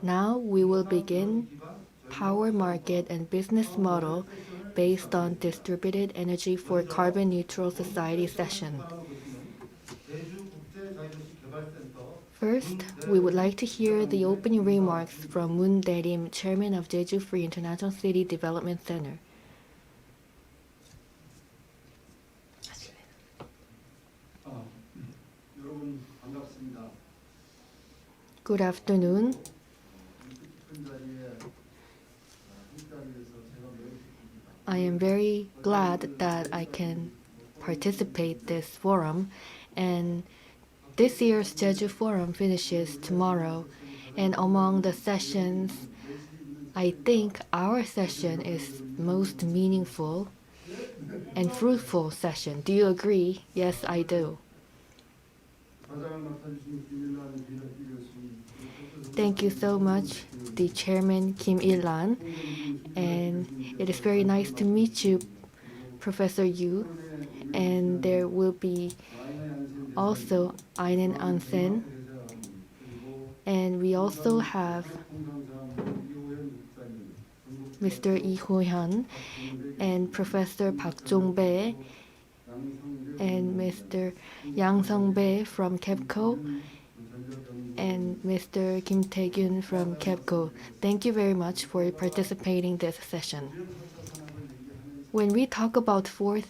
Now we will begin power market and business model based on distributed energy for carbon neutral society session. First, we would like to hear the opening remarks from Moon Dae-rim, Chairman of Jeju Free International City Development Center. Good afternoon. I am very glad that I can participate this forum, and this year's Jeju Forum finishes tomorrow, and among the sessions, I think our session is most meaningful and fruitful session. Do you agree? Yes, I do. Thank you so much, the Chairman Kim Il-lan, and it is very nice to meet you, Professor Yu, and there will be also Ainen Ansen, and we also have Mr. Lee Ho-hyun and Professor Park Jong-bae and Mr. Yang Sung-bae from KEPCO and Mr. Kim Tae-gyun from KEPCO. Thank you very much for participating in this session. When we talk about fourth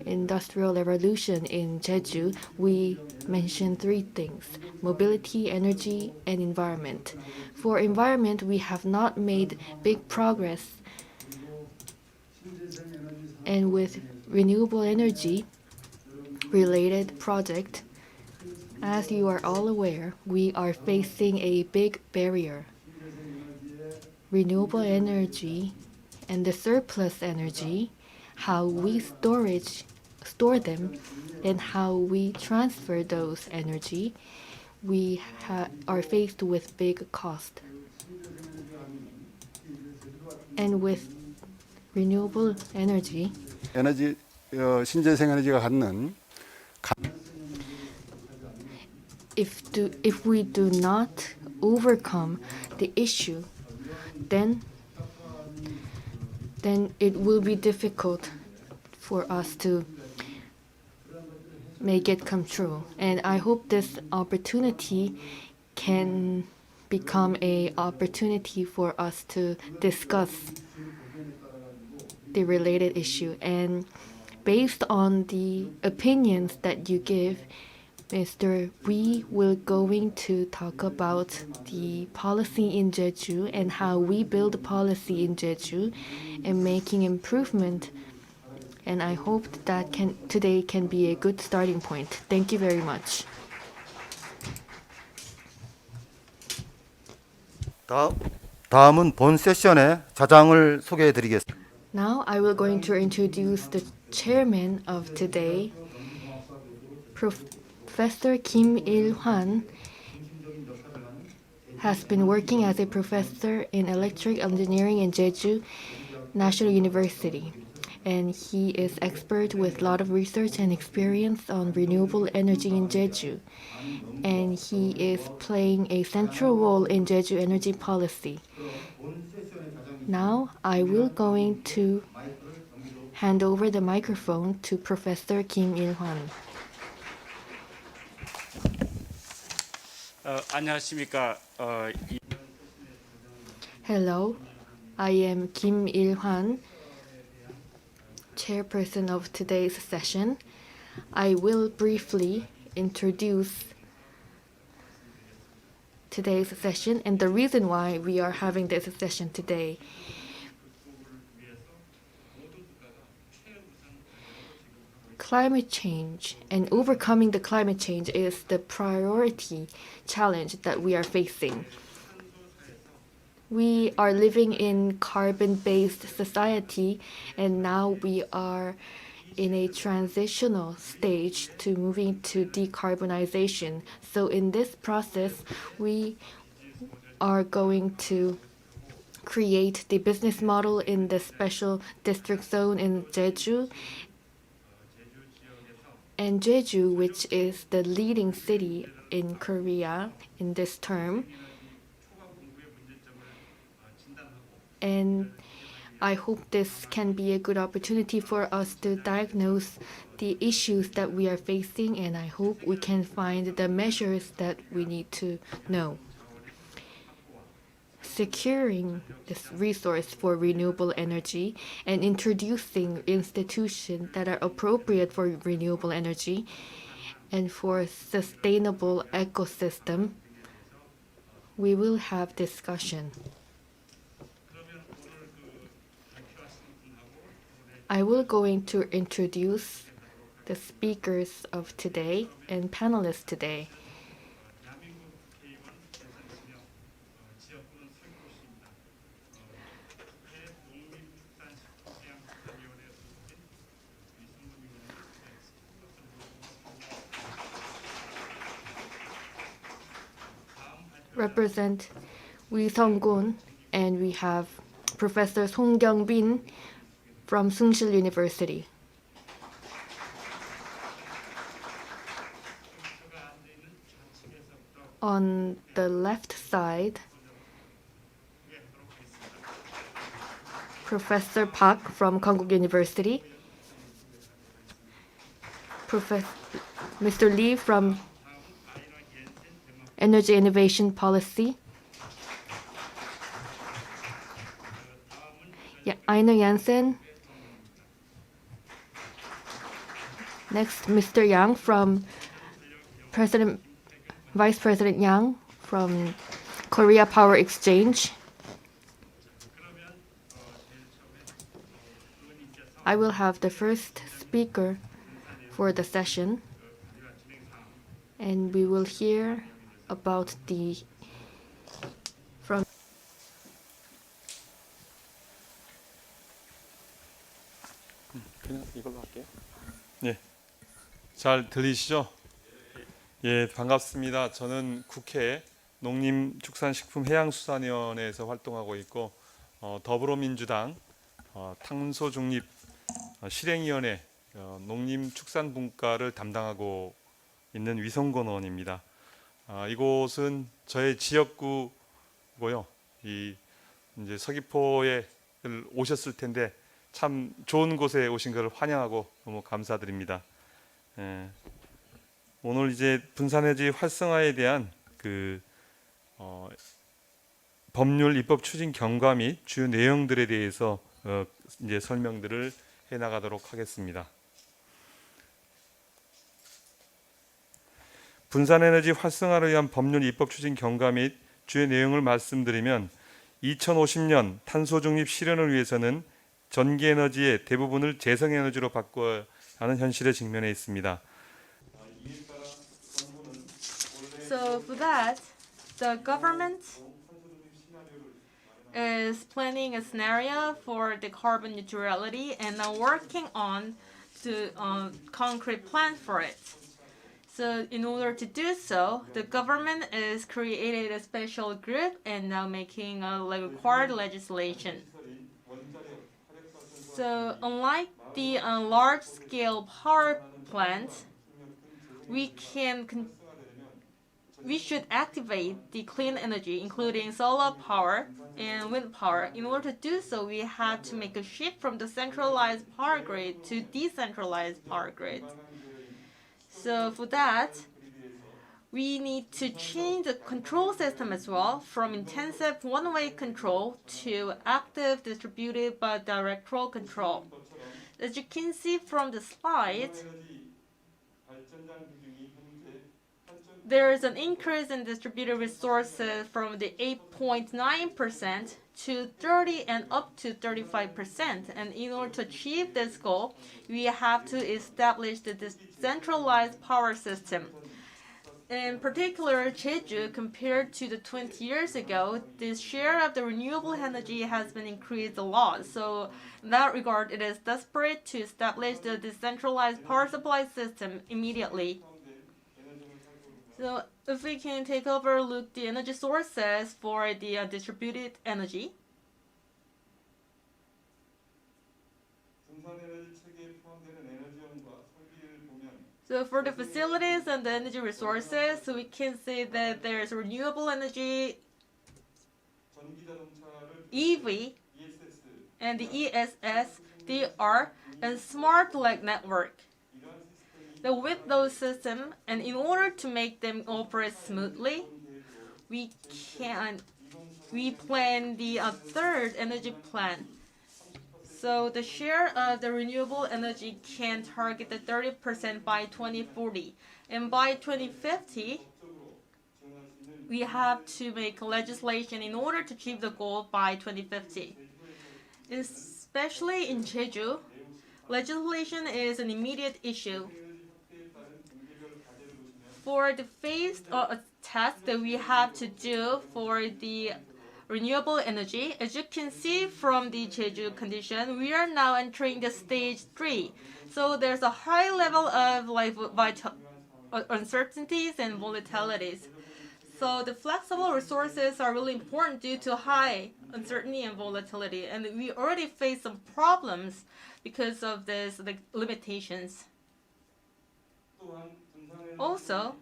industrial revolution in Jeju, we mention three things: mobility, energy, and environment. For environment, we have not made big progress. And with renewable energy related project, as you are all aware, we are facing a big barrier. Renewable energy and the surplus energy, how we store them, and how we transfer those energy, we are faced with big cost. And with renewable energy, 신재생 에너지가 갖는 if we do not overcome the issue, then it will be difficult for us to make it come true. And I hope this opportunity can become an opportunity for us to discuss the related issue. And based on the opinions that you give, we will going to talk about the policy in Jeju and how we build policy in Jeju and making improvement. And I hope that today can be a good starting point. Thank you very much. 다음은 본 세션의 자장을 소개해 드리겠습니다. Now I will going to introduce the chairman of today, Professor Kim Il-hwan has been working as a professor in electric engineering in Jeju National University, and he is expert with a lot of research and experience on renewable energy in Jeju, and he is playing a central role in Jeju energy policy. Now I will going to hand over the microphone to Professor Kim Il-hwan. 안녕하십니까. Hello, I am Kim Il-hwan, chairperson of today's session. I will briefly introduce today's session and the reason why we are having this session today. Climate change and overcoming the climate change is the priority challenge that we are facing. We are living in carbon-based society, and now we are in a transitional stage to moving to decarbonization. So in this process, we are going to create the business model in the special district zone in Jeju. And Jeju, which is the leading city in Korea in this term. And I hope this can be a good opportunity for us to diagnose the issues that we are facing, and I hope we can find the measures that we need to know. Securing this resource for renewable energy and introducing institutions that are appropriate for renewable energy and for sustainable ecosystem, we will have discussion. I will going to introduce the speakers of today and panelists today. Represent Wi Sung-gun, and we have Professor Song Kyung-bin from Sungsil University. On the left side, Professor Park from Konkuk University, Mr. Lee from Energy Innovation Policy, Einar Jansen. Next, Mr. Yang from Vice President Yang from Korea Power Exchange. I will have the first speaker for the session, and we will hear about the from 그냥 이걸로 할게요. 네, 잘 들리시죠? 예, 반갑습니다. 저는 국회 농림축산식품해양수산위원회에서 활동하고 있고 더불어민주당 탄소중립 실행위원회 농림축산분과를 담당하고 있는 위성건 의원입니다. 이곳은 저의 지역구고요. 이제 서귀포에 오셨을 텐데 참 좋은 곳에 오신 것을 환영하고 너무 감사드립니다. 오늘 이제 분산에너지 활성화에 대한 법률 입법 추진 경과 및 주요 내용들에 대해서 이제 설명들을 해 나가도록 하겠습니다. 분산에너지 활성화를 위한 법률 입법 추진 경과 및 주요 내용을 말씀드리면 2050년 탄소 중립 실현을 위해서는 전기 에너지의 대부분을 재생에너지로 바꿔야 하는 현실에 직면해 있습니다. So for that, the government is planning a scenario for the carbon neutrality and are working on the concrete plan for it. So in order to do so, the government is created a special group and now making a required legislation. So unlike the large-scale power plant, we should activate the clean energy, including solar power and wind power. In order to do so, we have to make a shift from the centralized power grid to decentralized power grid. So for that, we need to change the control system as well from intensive one-way control to active distributed bidirectional control. As you can see from the slide, there is an increase in distributed resources from the 8.9% to 30 and up to 35%. And in order to achieve this goal, we have to establish the decentralized power system. In particular, Jeju, compared to the 20 years ago, the share of the renewable energy has been increased a lot. So in that regard, it is desperate to establish the decentralized power supply system immediately. So if we can take over look the energy sources for the distributed energy. So for the facilities and the energy resources, we can say that there's renewable energy, EV, and the ESS, DR, and smart like network. So with those systems, and in order to make them operate smoothly, we plan the third energy plan. So the share of the renewable energy can target the 30% by 2040, and by 2050, we have to make legislation in order to achieve the goal by 2050. Especially in Jeju, legislation is an immediate issue. For the phased task that we have to do for the renewable energy, as you can see from the Jeju condition, we are now entering the stage 3. So there's a high level of uncertainties and volatilities. So the flexible resources are really important due to high uncertainty and volatility, and we already face some problems because of this limitations. Also,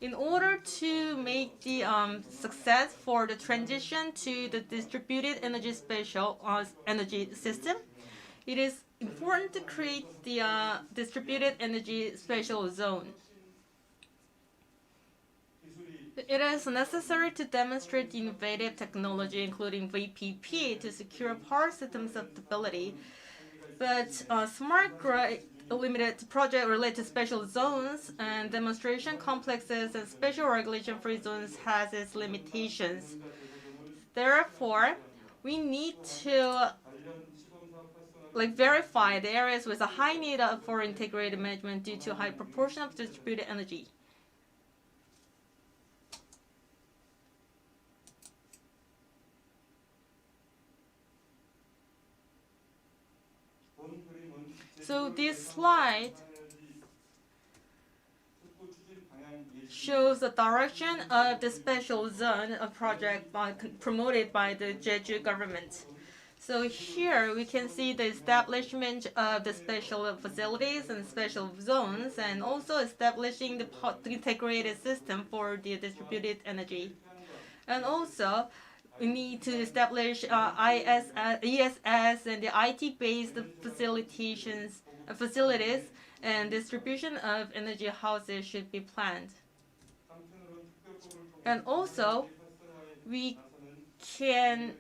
in order to make the success for the transition to the distributed energy spatial energy system, it is important to create the distributed energy spatial zone. It is necessary to demonstrate innovative technology, including VPP, to secure power system stability. But smart grid limited project related to special zones and demonstration complexes and special regulation-free zones has its limitations. Therefore, we need to verify the areas with a high need for integrated management due to high proportion of distributed energy. So this slide shows the direction of the special zone project promoted by the Jeju government. So here we can see the establishment of the special facilities and special zones, and also establishing the integrated system for the distributed energy. And also, we need to establish ESS and the IT-based facilities, and distribution of energy houses should be planned. And also, we can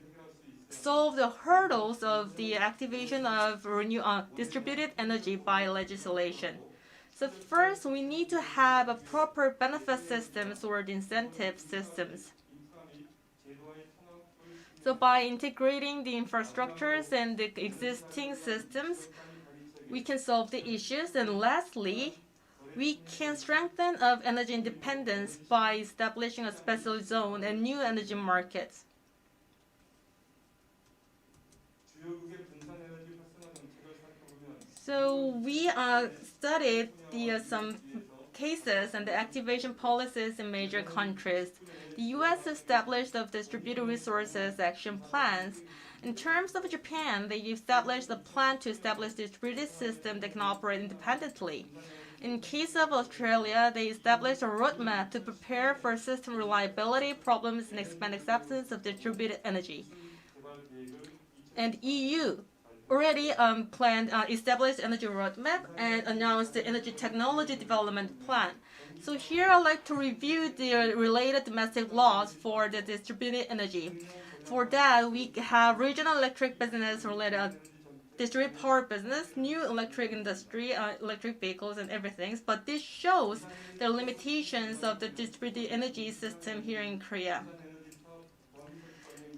solve the hurdles of the activation of distributed energy by legislation. So first, we need to have a proper benefit systems or incentive systems. So by integrating the infrastructures and the existing systems, we can solve the issues. And lastly, we can strengthen of energy independence by establishing a special zone and new energy markets. So we studied some cases and the activation policies in major countries. The U.S. established the distributed resources action plans. In terms of Japan, they established a plan to establish distributed system that can operate independently. In case of Australia, they established a roadmap to prepare for system reliability problems and expand acceptance of distributed energy. And EU already established energy roadmap and announced the energy technology development plan. So here I'd like to review the related domestic laws for the distributed energy. For that, we have regional electric business related distributed power business, new electric industry, electric vehicles and everything. But this shows the limitations of the distributed energy system here in Korea.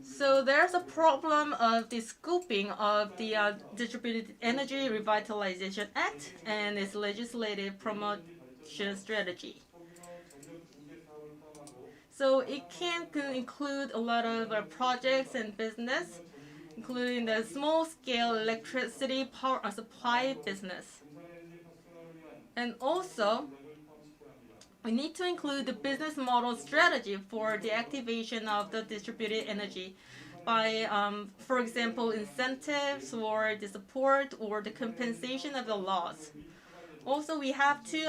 So there's a problem of the scoping of the Distributed Energy Revitalization Act and its legislative promotion strategy. So it can include a lot of projects and business, including the small-scale electricity power supply business. And also, we need to include the business model strategy for the activation of the distributed energy by, for example, incentives or the support or the compensation of the loss. Also, we have to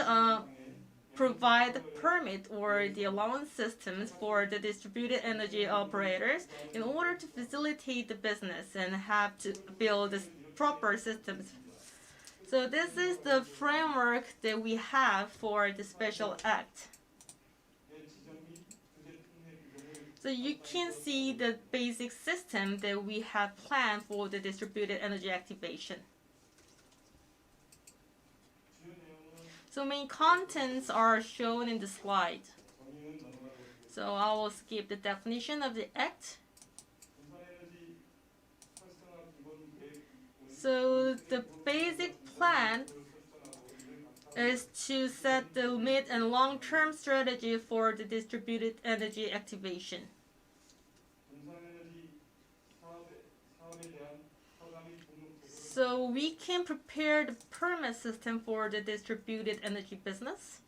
provide the permit or the allowance systems for the distributed energy operators in order to facilitate the business and have to build the proper systems. So this is the framework that we have for the special act. So you can see the basic system that we have planned for the distributed energy activation. So main contents are shown in the slide. So I will skip the definition of the act. So the basic plan is to set the mid and long-term strategy for the distributed energy activation. So we can prepare the permit system for the distributed energy business.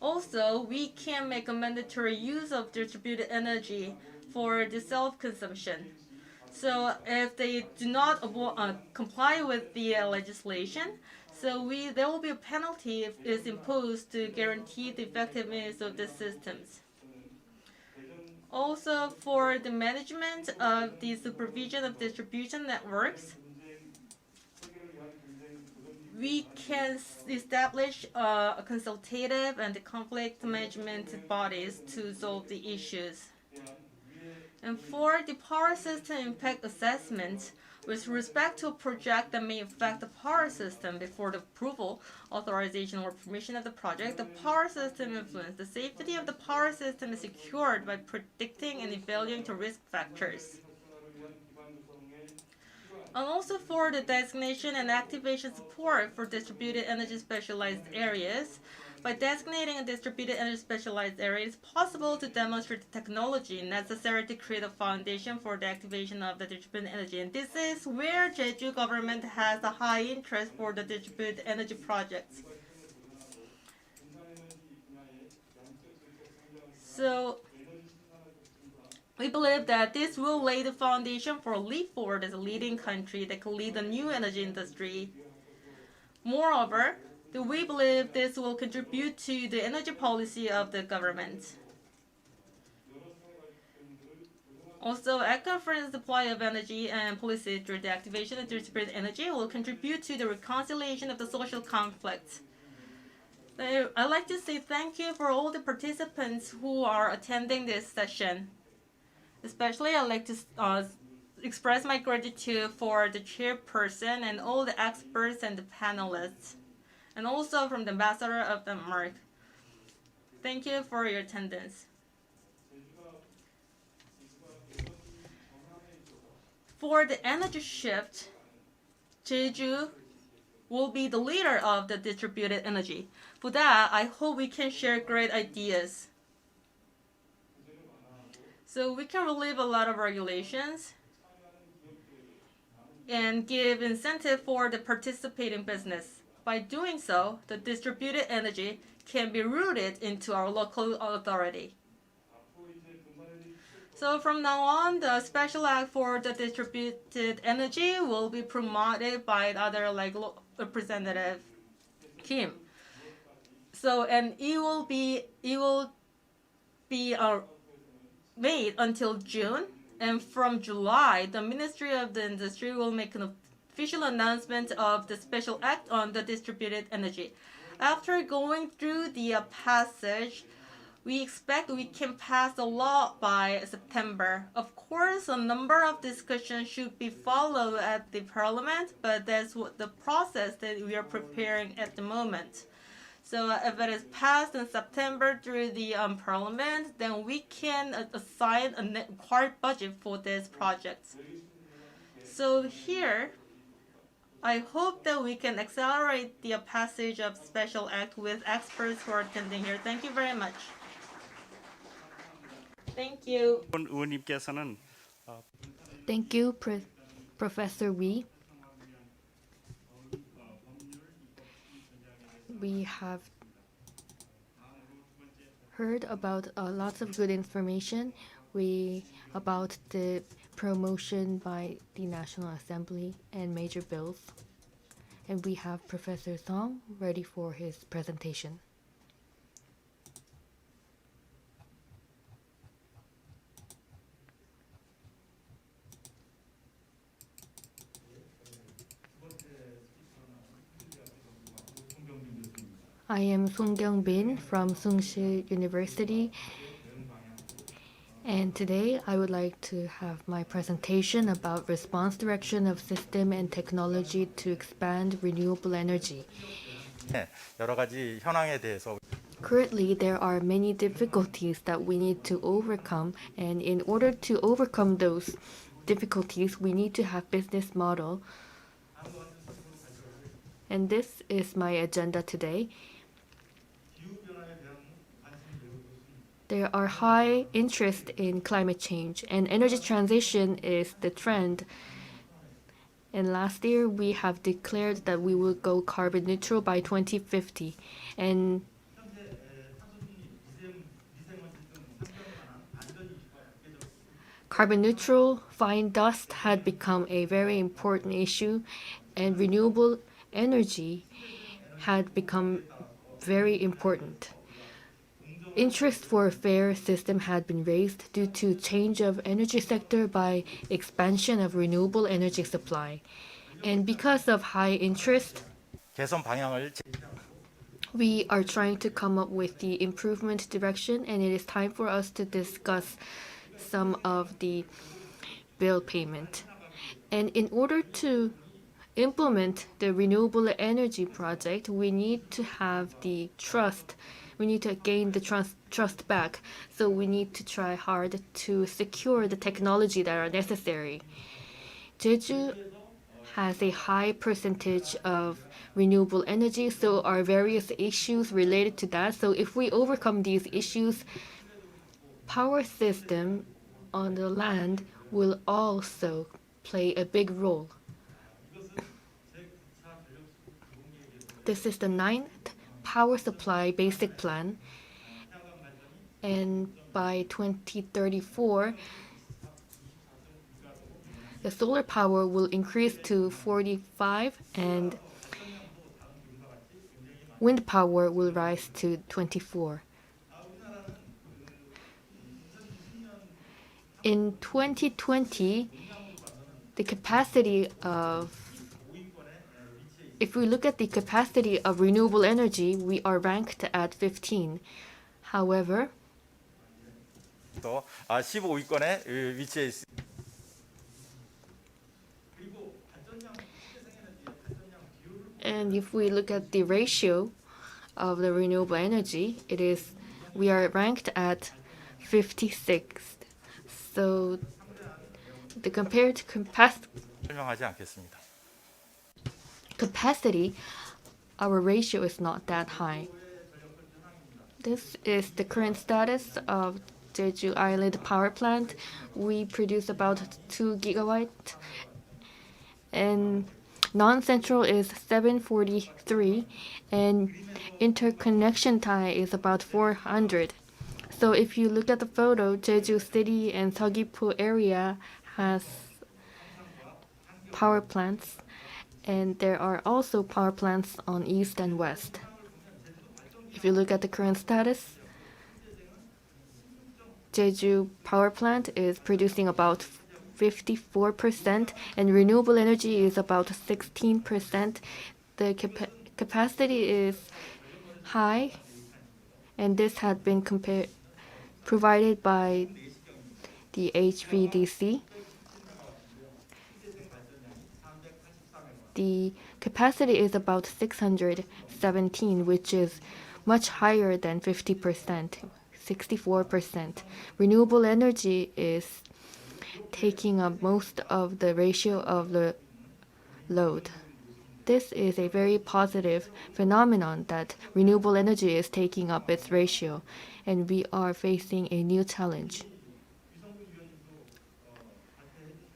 Also, we can make a mandatory use of distributed energy for the self-consumption. So if they do not comply with the legislation, so there will be a penalty if it's imposed to guarantee the effectiveness of the systems. Also, for the management of the supervision of distribution networks, we can establish a consultative and conflict management bodies to solve the issues. And for the power system impact assessment, with respect to a project that may affect the power system before the approval, authorization, or permission of the project, the power system influence. The safety of the power system is secured by predicting and evaluating the risk factors. And also for the designation and activation support for distributed energy specialized areas, by designating a distributed energy specialized area, it's possible to demonstrate the technology necessary to create a foundation for the activation of the distributed energy. And this is where Jeju government has a high interest for the distributed energy projects. So we believe that this will lay the foundation for a leap forward as a leading country that can lead a new energy industry. Moreover, we believe this will contribute to the energy policy of the government. Also, eco-friendly supply of energy and policy through the activation of distributed energy will contribute to the reconciliation of the social conflicts. I'd like to say thank you for all the participants who are attending this session. Especially, I'd like to express my gratitude for the chairperson and all the experts and the panelists, and also from the ambassador of Denmark. Thank you for your attendance. For the energy shift, Jeju will be the leader of the distributed energy. For that, I hope we can share great ideas. So we can relieve a lot of regulations and give incentive for the participating business. By doing so, the distributed energy can be rooted into our local authority. So from now on, the special act for the distributed energy will be promoted by other representative Kim. So and it will be made until June, and from July, the Ministry of the Industry will make an official announcement of the special act on the distributed energy. After going through the passage, we expect we can pass the law by September. Of course, a number of discussions should be followed at the Parliament, but that's what the process that we are preparing at the moment. So if it is passed in September through the Parliament, then we can assign a required budget for this project. So here, I hope that we can accelerate the passage of Special Act with experts who are attending here. Thank you very much. Thank you. 의원님께서는 Thank you, Professor Wee. We have heard about lots of good information about the promotion by the National Assembly and major bills. And we have Professor Song ready for his presentation. I am Song Kyung-bin from Sungsil University, and today I would like to have my presentation about response direction of system and technology to expand renewable energy. 여러 가지 현황에 대해서 Currently, there are many difficulties that we need to overcome, and in order to overcome those difficulties, we need to have business model. And this is my agenda today. There are high interest in climate change, and energy transition is the trend. And last year, we have declared that we will go carbon neutral by 2050. And carbon neutral fine dust had become a very important issue, and renewable energy had become very important. Interest for a fair system had been raised due to change of energy sector by expansion of renewable energy supply. And because of high interest, 개선 방향을 we are trying to come up with the improvement direction, and it is time for us to discuss some of the bill payment. And in order to implement the renewable energy project, we need to have the trust. We need to gain the trust back. So we need to try hard to secure the technology that are necessary. Jeju has a high percentage of renewable energy, so are various issues related to that. So if we overcome these issues, power system on the land will also play a big role. This is the 9th power supply basic plan, and by 2034, the solar power will increase to 45 and wind power will rise to 24. In 2020, the capacity of if we look at the capacity of renewable energy, we are ranked at 15. However, 15위권에 위치해 있습니다. and if we look at the ratio of the renewable energy, we are ranked at 56th. So the compared 설명하지 않겠습니다. capacity, our ratio is not that high. This is the current status of Jeju Island power plant. We produce about 2 gigawatt, and non-central is 743, and interconnection tie is about 400. So if you look at the photo, Jeju City and Seogwipo area has power plants, and there are also power plants on east and west. If you look at the current status, Jeju power plant is producing about 54%, and renewable energy is about 16%. The capacity is high, and this had been provided by the HVDC. The capacity is about 617, which is much higher than 50%, 64%. Renewable energy is taking up most of the ratio of the load. This is a very positive phenomenon that renewable energy is taking up its ratio, and we are facing a new challenge.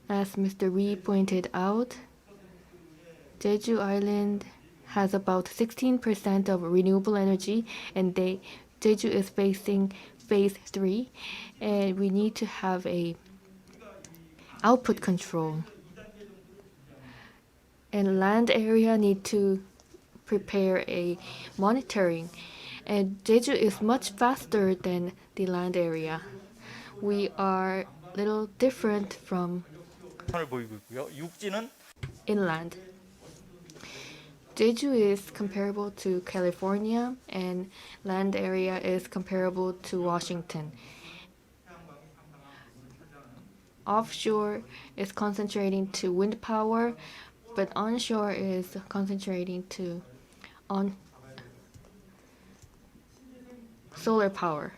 As Mr. Lee pointed out, Jeju Island has about 16% of renewable energy, and Jeju is facing phase 3, and we need to have a output control. And land area need to prepare a monitoring. And Jeju is much faster than the land area. We are little different from 을 보이고 있고요. 육지는 inland. Jeju is comparable to California, and land area is comparable to Washington. Offshore is concentrating to wind power, but onshore is concentrating to on solar power.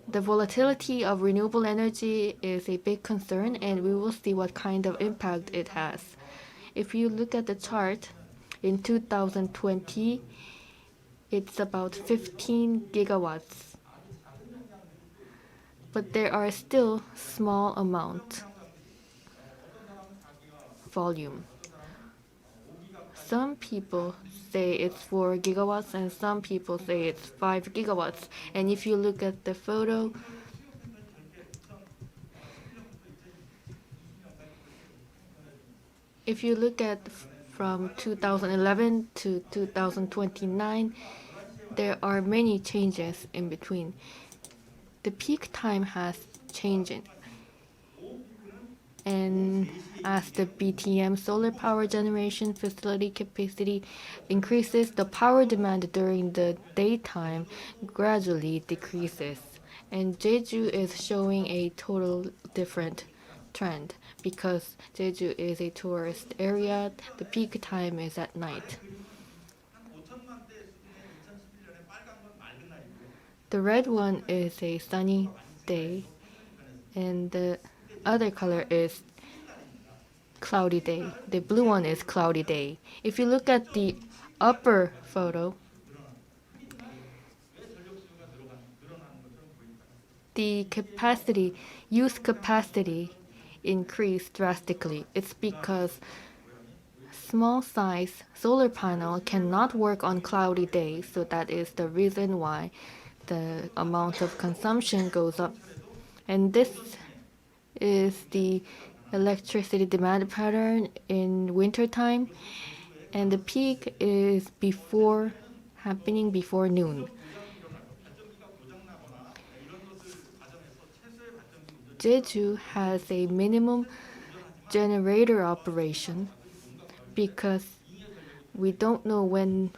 The volatility of renewable energy is a big concern, and we will see what kind of impact it has. If you look at the chart, in 2020, it's about 15 gigawatts. But there are still small amount volume. Some people say it's 4 gigawatts and some people say it's 5 gigawatts. And if you look at the photo, if you look at from 2011 to 2029, there are many changes in between. The peak time has changed. And as the BTM solar power generation facility capacity increases, the power demand during the daytime gradually decreases. And Jeju is showing a total different trend because Jeju is a tourist area. The peak time is at night. The red one is a sunny day, and the other color is cloudy day. The blue one is cloudy day. If you look at the upper photo, the use capacity increased drastically. It's because small size solar panel cannot work on cloudy days, so that is the reason why the amount of consumption goes up. And this is the electricity demand pattern in wintertime, and the peak is happening before noon. Jeju has a minimum generator operation because we don't know when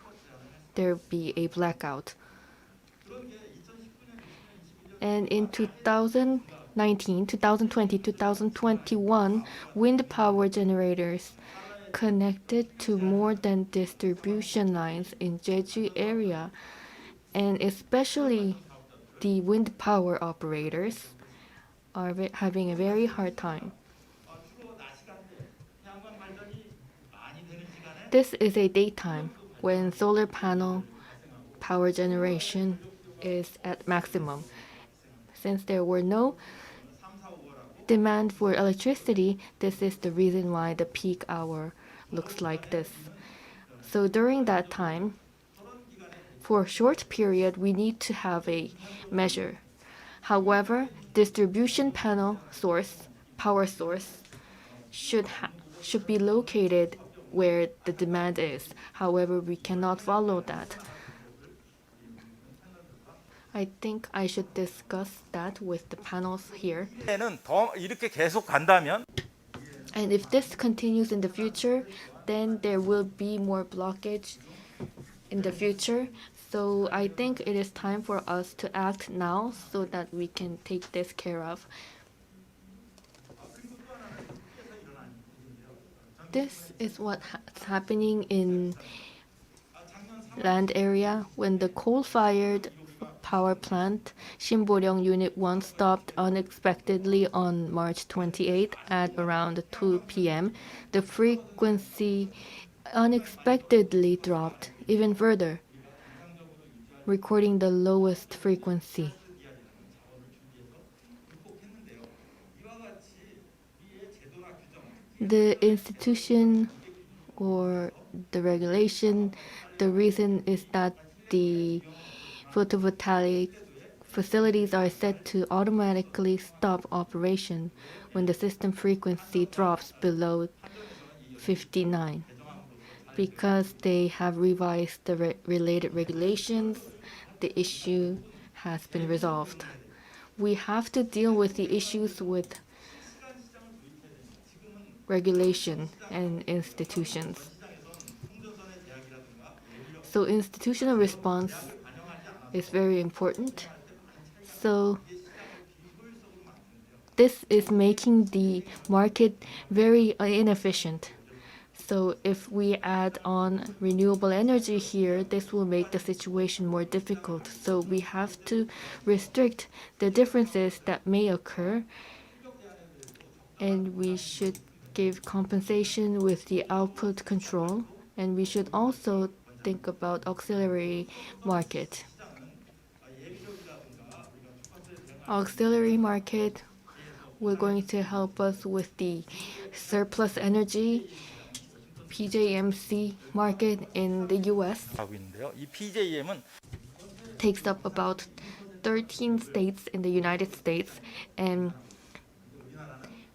there'll be a blackout. And in 2019, 2020, 2021, wind power generators connected to more than distribution lines in Jeju area, and especially the wind power operators are having a very hard time. This is a daytime when solar panel power generation is at maximum. Since there were no demand for electricity, this is the reason why the peak hour looks like this. So during that time, for a short period, we need to have a measure. However, distribution panel power source, should be located where the demand is. However, we cannot follow that. I think I should discuss that with the panels here. 는 더 이렇게 계속 간다면 And if this continues in the future, then there will be more blockage in the future. So I think it is time for us to act now so that we can take this care of. This is what's happening in land area when the coal-fired power plant Shimboryong Unit 1 stopped unexpectedly on March 28 at around 2 p.m. The frequency unexpectedly dropped even further, recording the lowest frequency. The institution or the regulation, the reason is that the photovoltaic facilities are set to automatically stop operation when the system frequency drops below 59. Because they have revised the related regulations, the issue has been resolved. We have to deal with the issues with regulation and institutions. So institutional response is very important. So this is making the market very inefficient. So if we add on renewable energy here, this will make the situation more difficult. So we have to restrict the differences that may occur, and we should give compensation with the output control, and we should also think about auxiliary market. Auxiliary market will going to help us with the surplus energy PJMC market in the US. 하고 있는데요. 이 PJM은 Takes up about 13 states in the United States, and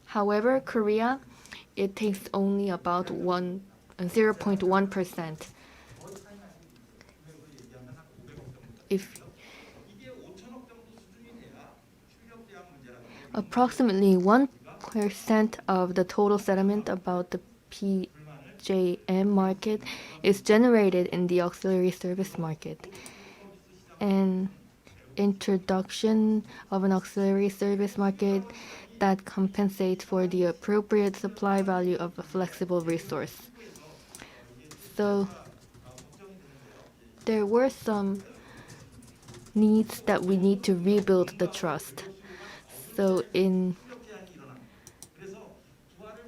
however Korea, it takes only about 0.1%. If approximately 1% of the total settlement about the PJM market is generated in the auxiliary service market. And introduction of an auxiliary service market that compensates for the appropriate supply value of a flexible resource. So there were some needs that we need to rebuild the trust. So in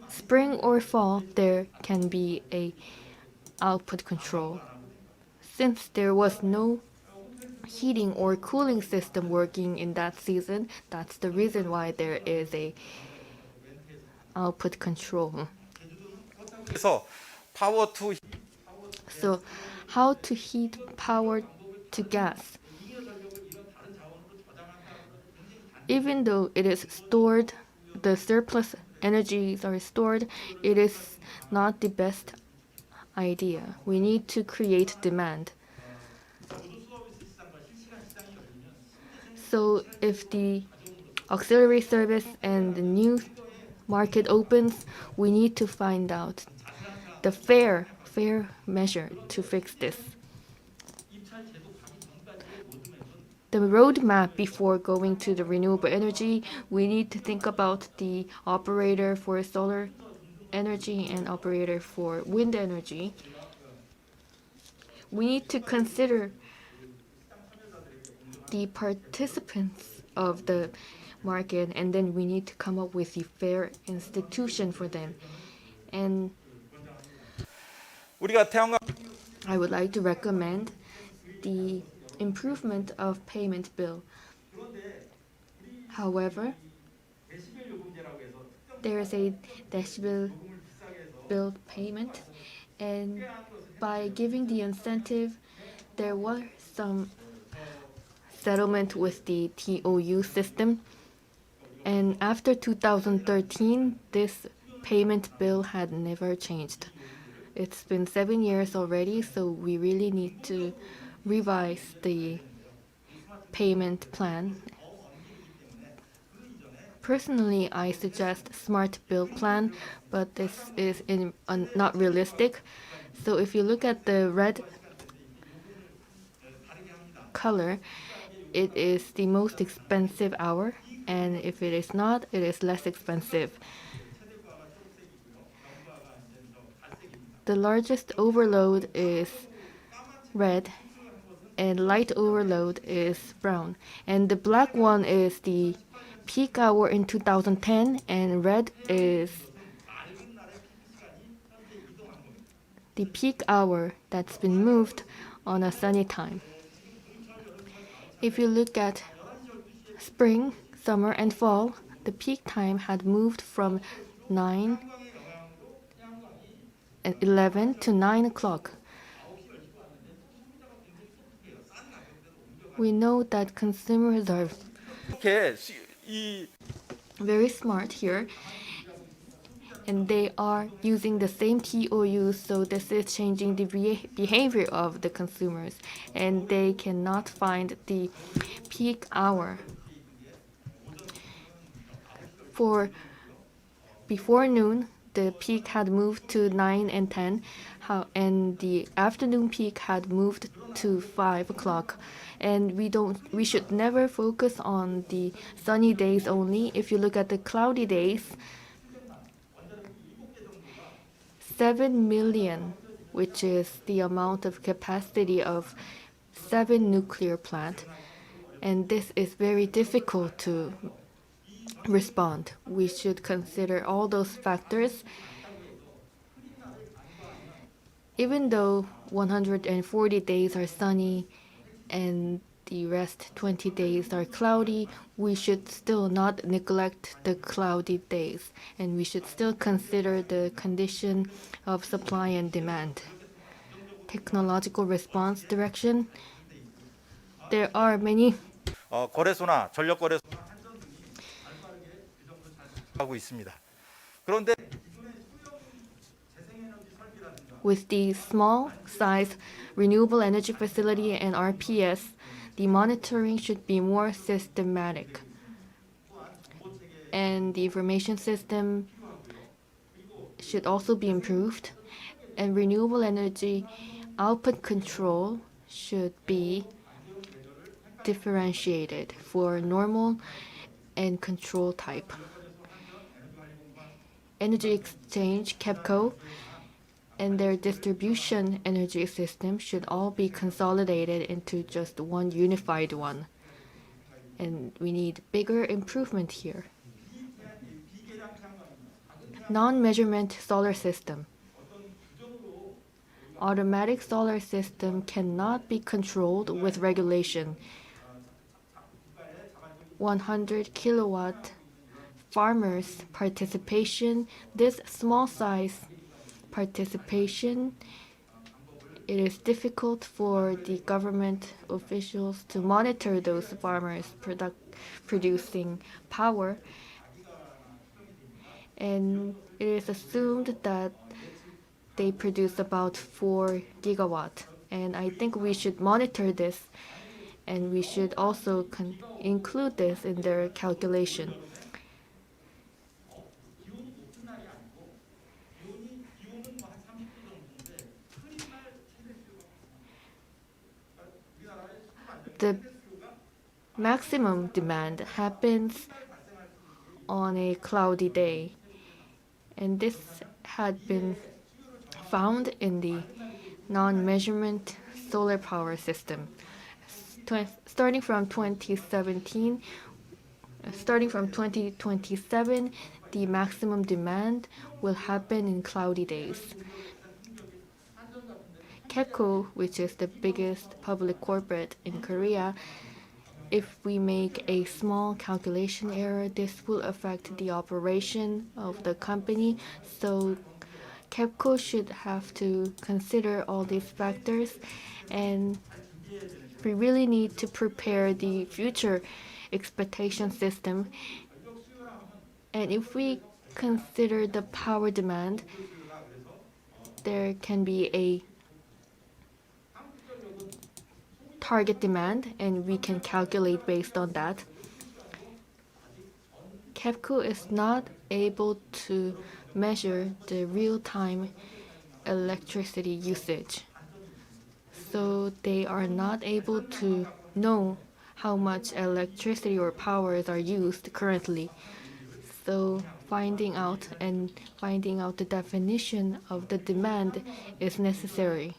spring or fall, there can be a output control. Since there was no heating or cooling system working in that season, that's the reason why there is a output control. 그래서 power to So how to heat power to gas? Even though it is stored, the surplus energies are stored, it is not the best idea. We need to create demand. So if the auxiliary service and the new market opens, we need to find out the fair measure to fix this. The roadmap before going to the renewable energy, we need to think about the operator for solar energy and operator for wind energy. We need to consider the participants of the market, and then we need to come up with a fair institution for them. And 우리가 태양광 I would like to recommend the improvement of payment bill. However, there is a decibel bill payment, and by giving the incentive, there was some settlement with the TOU system. And after 2013, this payment bill had never changed. It's been 7 years already, so we really need to revise the payment plan. Personally, I suggest smart bill plan, but this is not realistic. So if you look at the red color, it is the most expensive hour, and if it is not, it is less expensive. The largest overload is red, and light overload is brown. And the black one is the peak hour in 2010, and red is the peak hour that's been moved on a sunny time. If you look at spring, summer, and fall, the peak time had moved from 9 and 11 to 9 o'clock. We know that consumers are 이렇게 이 very smart here, and they are using the same TOUs, so this is changing the behavior of the consumers, and they cannot find the peak hour. For before noon, the peak had moved to 9 and 10, and the afternoon peak had moved to 5 o'clock. And we should never focus on the sunny days only. If you look at the cloudy days, 7 million, which is the amount of capacity of 7 nuclear plants, and this is very difficult to respond. We should consider all those factors. Even though 140 days are sunny and the rest 20 days are cloudy, we should still not neglect the cloudy days, and we should still consider the condition of supply and demand. Technological response direction. There are many 거래소나 전력 거래소 하고 있습니다. 그런데 with the small size renewable energy facility and RPS, the monitoring should be more systematic. And the information system should also be improved. And renewable energy output control should be differentiated for normal and control type. Energy Exchange, KEPCO, and their distribution energy system should all be consolidated into just one unified one. And we need bigger improvement here. Non-measurement solar system. Automatic solar system cannot be controlled with regulation. 100 kilowatt farmers' participation, this small size participation, it is difficult for the government officials to monitor those farmers producing power. And it is assumed that they produce about 4 gigawatt. And I think we should monitor this, and we should also include this in their calculation. The maximum demand happens on a cloudy day, and this had been found in the non-measurement solar power system. Starting from 2027, the maximum demand will happen in cloudy days. KEPCO, which is the biggest public corporate in Korea, if we make a small calculation error, this will affect the operation of the company. So KEPCO should have to consider all these factors, and we really need to prepare the future expectation system. And if we consider the power demand, there can be a target demand, and we can calculate based on that. KEPCO is not able to measure the real-time electricity usage. So they are not able to know how much electricity or powers are used currently. So finding out the definition of the demand is necessary.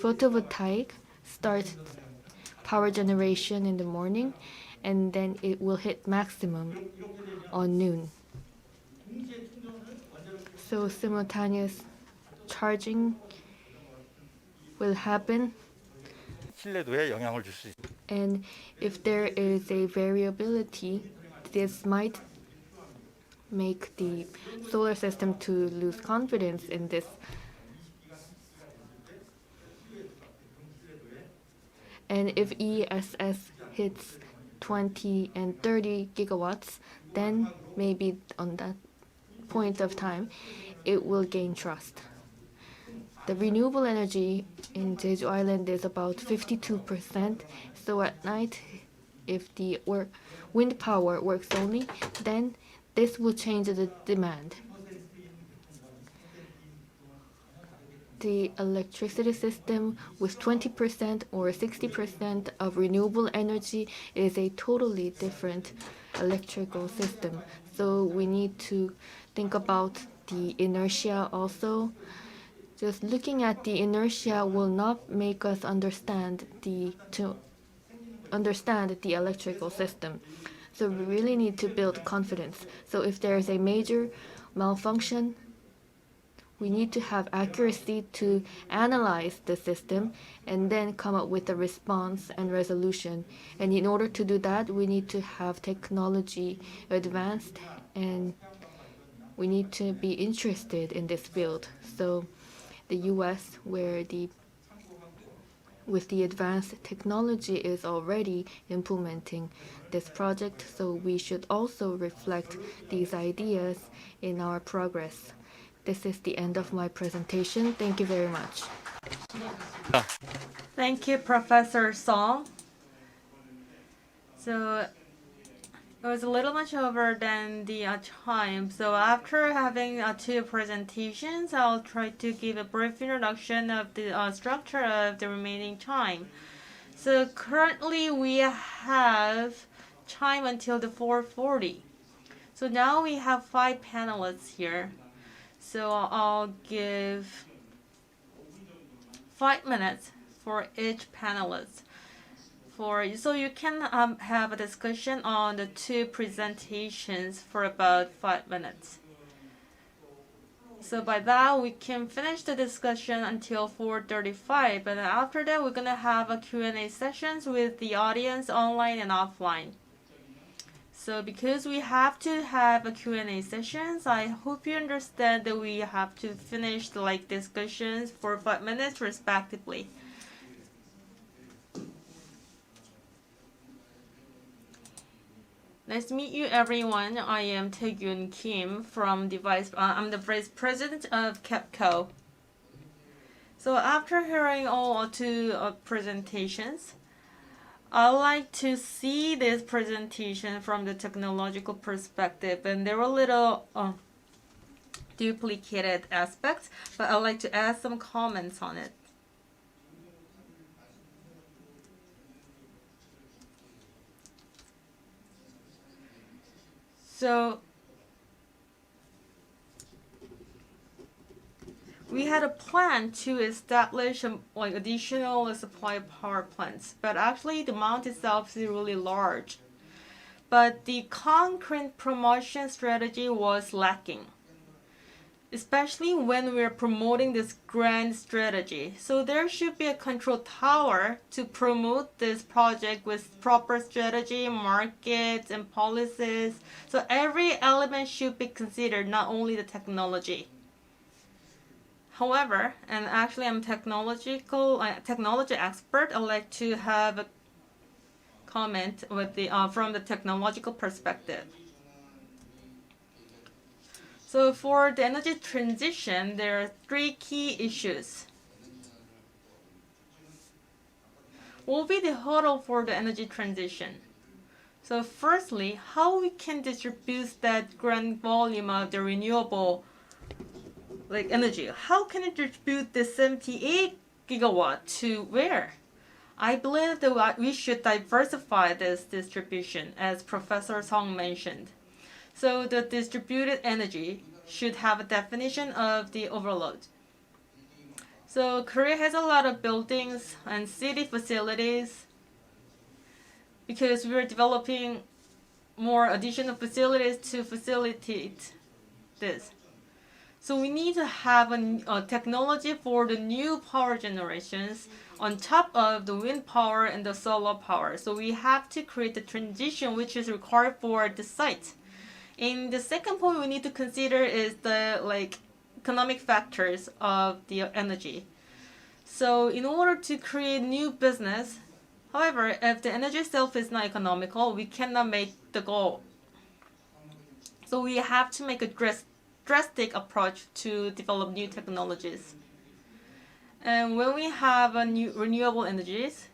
Photovoltaic starts power generation in the morning, and then it will hit maximum on noon. So simultaneous charging will happen. 신뢰도에 영향을 줄 수 있습니다. And if there is a variability, this might make the solar system to lose confidence in this. And if ESS hits 20 and 30 gigawatts, then maybe on that point of time, it will gain trust. The renewable energy in Jeju Island is about 52%. So at night, if the wind power works only, then this will change the demand. The electricity system with 20% or 60% of renewable energy is a totally different electrical system. So we need to think about the inertia also. Just looking at the inertia will not make us understand the electrical system. So we really need to build confidence. So if there is a major malfunction, we need to have accuracy to analyze the system and then come up with a response and resolution. And in order to do that, we need to have technology advanced and we need to be interested in this field. So the US, with the advanced technology, is already implementing this project, so we should also reflect these ideas in our progress. This is the end of my presentation. Thank you very much. Thank you, Professor Song. So it was a little much over than the time. So after having two presentations, I'll try to give a brief introduction of the structure of the remaining time. So currently we have time until the 4:40. So now we have 5 panelists here. So I'll give 5 minutes for each panelist. So you can have a discussion on the 2 presentations for about 5 minutes. So by that we can finish the discussion until 4:35, and after that we're gonna have a Q&A sessions with the audience online and offline. So because we have to have a Q&A sessions, I hope you understand that we have to finish the discussions for 5 minutes respectively. Nice to meet you, everyone. I am Taegyun Kim from I'm the Vice President of KEPCO. So after hearing all 2 presentations, I like to see this presentation from the technological perspective, and there were little duplicated aspects, but I'd like to add some comments on it. So we had a plan to establish additional supply power plants, but actually the amount itself is really large. But the concrete promotion strategy was lacking, especially when we're promoting this grand strategy. So there should be a control tower to promote this project with proper strategy, markets, and policies. So every element should be considered, not only the technology. However, and actually I'm technology expert, I'd like to have a comment with from the technological perspective. So for the energy transition, there are 3 key issues. What will be the hurdle for the energy transition? So firstly, how we can distribute that grand volume of the renewable energy? How can it distribute the 78 gigawatt to where? I believe that we should diversify this distribution, as Professor Song mentioned. So the distributed energy should have a definition of the overload. So Korea has a lot of buildings and city facilities because we're developing more additional facilities to facilitate this. So we need to have a technology for the new power generations on top of the wind power and the solar power. So we have to create the transition which is required for the site. And the second point we need to consider is the economic factors of the energy. So in order to create new business, However, if the energy itself is not economical, we cannot make the goal. So we have to make a drastic approach to develop new technologies. And when we have a new renewable energies,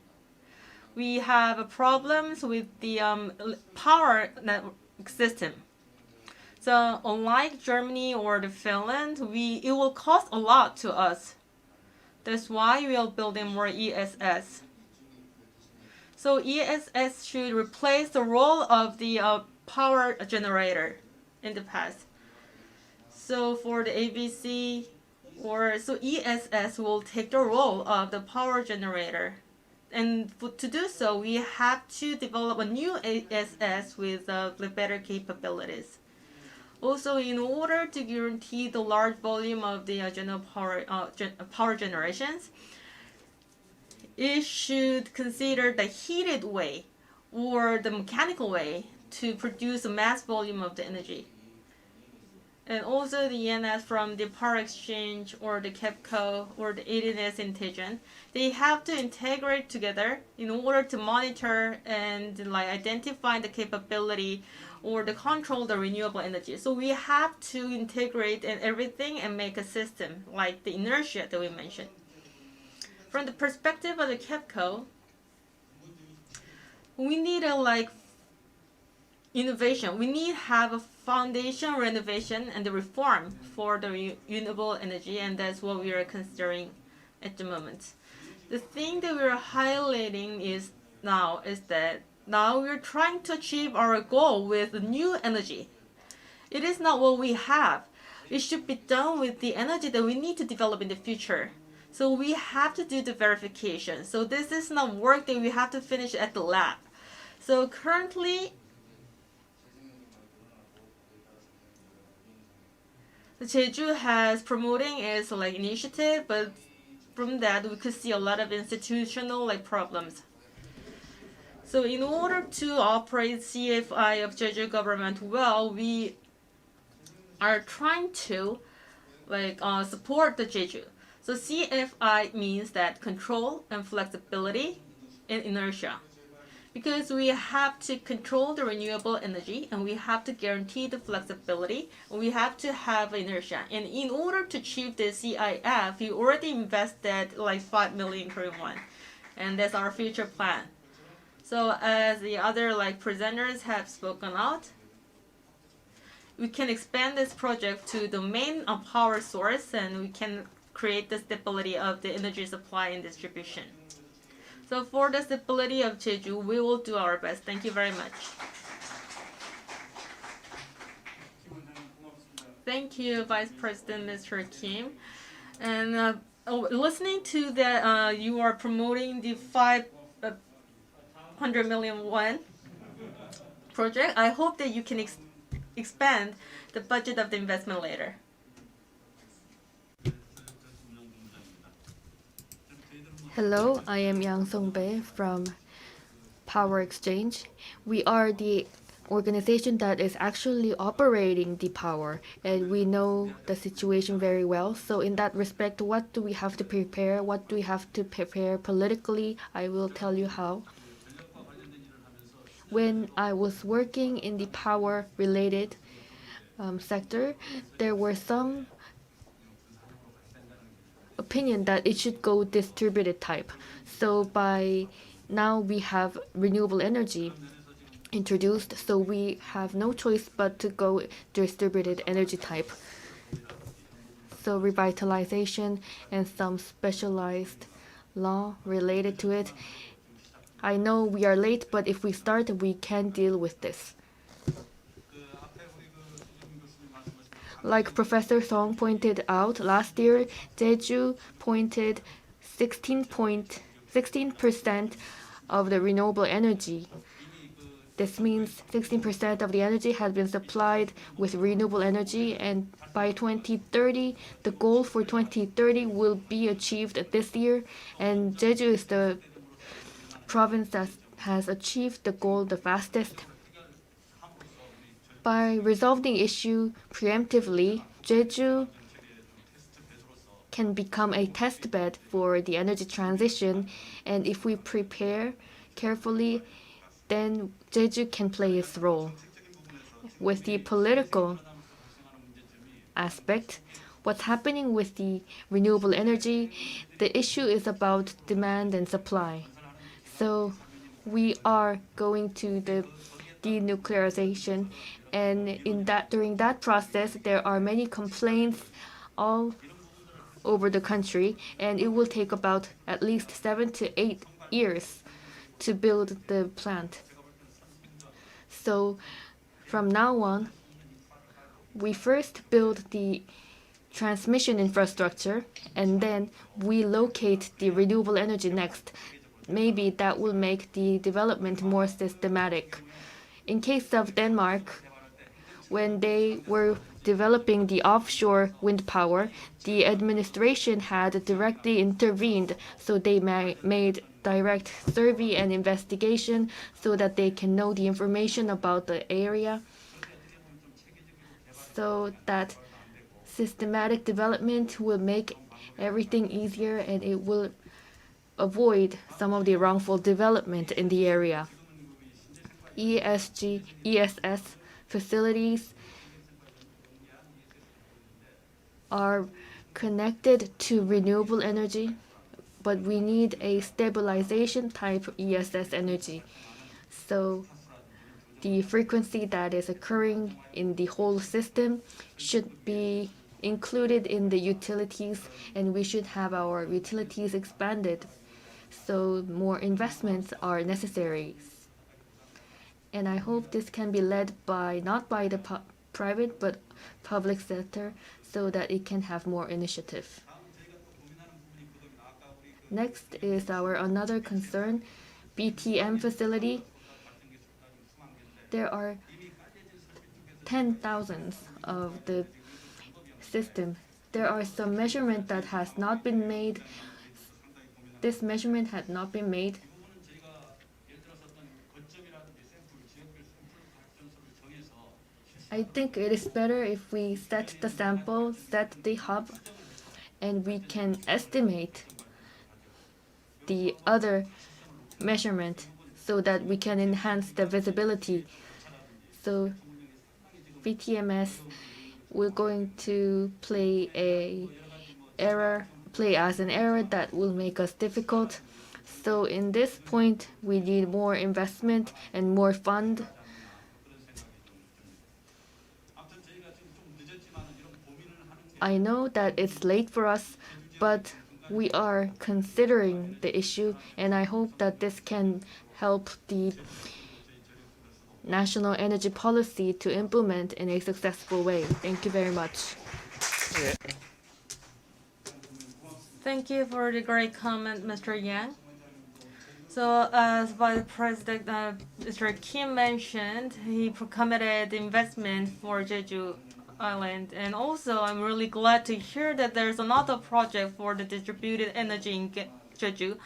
we have problems with the power network system. So unlike Germany or the Finland, it will cost a lot to us. That's why we are building more ESS. So ESS should replace the role of the power generator in the past. So for the ABC, ESS will take the role of the power generator. And to do so, we have to develop a new ESS with better capabilities. Also, in order to guarantee the large volume of the general power generations, it should consider the heated way or the mechanical way to produce a mass volume of the energy. And also the ENS from the power exchange or the KEPCO or the ADNS intelligent, they have to integrate together in order to monitor and identify the capability or to control the renewable energy. So we have to integrate everything and make a system like the inertia that we mentioned. From the perspective of the KEPCO, we need a innovation. We need to have a foundation renovation and the reform for the renewable energy, and that's what we are considering at the moment. The thing that we're highlighting is that now we're trying to achieve our goal with new energy. It is not what we have. It should be done with the energy that we need to develop in the future. So we have to do the verification. So this is not work that we have to finish at the lab. So currently, the Jeju has promoting its initiative, but from that we could see a lot of institutional problems. So in order to operate CFI of Jeju government well, we are trying to support the Jeju. So CFI means that control and flexibility and inertia. Because we have to control the renewable energy and we have to guarantee the flexibility and we have to have inertia. And in order to achieve the CIF, we already invested 5 million Korean won. And that's our future plan. So as the other presenters have spoken out, we can expand this project to the main power source and we can create the stability of the energy supply and distribution. So for the stability of Jeju, we will do our best. Thank you very much. Thank you, Vice President Mr. Kim. And listening to that, you are promoting the 500 million won project. I hope that you can expand the budget of the investment later. Hello, I am Yang Song-bae from Power Exchange. We are the organization that is actually operating the power, and we know the situation very well. So in that respect, what do we have to prepare? What do we have to prepare politically? I will tell you how. When I was working in the power-related sector, there were some opinion that it should go distributed type. So by now we have renewable energy introduced, so we have no choice but to go distributed energy type. So revitalization and some specialized law related to it. I know we are late, but if we start, we can deal with this. Like Professor Song pointed out, last year, Jeju pointed 16% of the renewable energy. This means 16% of the energy has been supplied with renewable energy, and by 2030, the goal for 2030 will be achieved this year, and Jeju is the province that has achieved the goal the fastest. By resolving the issue preemptively, Jeju can become a test bed for the energy transition, and if we prepare carefully, then Jeju can play its role. With the political aspect, what's happening with the renewable energy, the issue is about demand and supply. So we are going to the denuclearization, and during that process there are many complaints all over the country, and it will take about at least 7 to 8 years to build the plant. So from now on, we first build the transmission infrastructure, and then we locate the renewable energy next. Maybe that will make the development more systematic. In case of Denmark, when they were developing the offshore wind power, the administration had directly intervened, so they made direct survey and investigation so that they can know the information about the area, so that systematic development will make everything easier and it will avoid some of the wrongful development in the area. ESS facilities are connected to renewable energy, but we need a stabilization type ESS energy. So the frequency that is occurring in the whole system should be included in the utilities, and we should have our utilities expanded, so more investments are necessary. And I hope this can be led by not by the private but public sector, so that it can have more initiative. Next is our another concern, BTM facility. There are 10,000s of the system. There are some measurement that has not been made. This measurement had not been made. I think it is better if we set the sample, set the hub, and we can estimate the other measurement so that we can enhance the visibility. So VTMS, we're going to play as an error that will make us difficult. So in this point, we need more investment and more fund. I know that it's late for us, but we are considering the issue, and I hope that this can help the national energy policy to implement in a successful way. Thank you very much. Thank you for the great comment, Mr. Yang. So, as Vice President Mr. Kim mentioned, he committed investment for Jeju Island, and also I'm really glad to hear that there's another project for the distributed energy in Jeju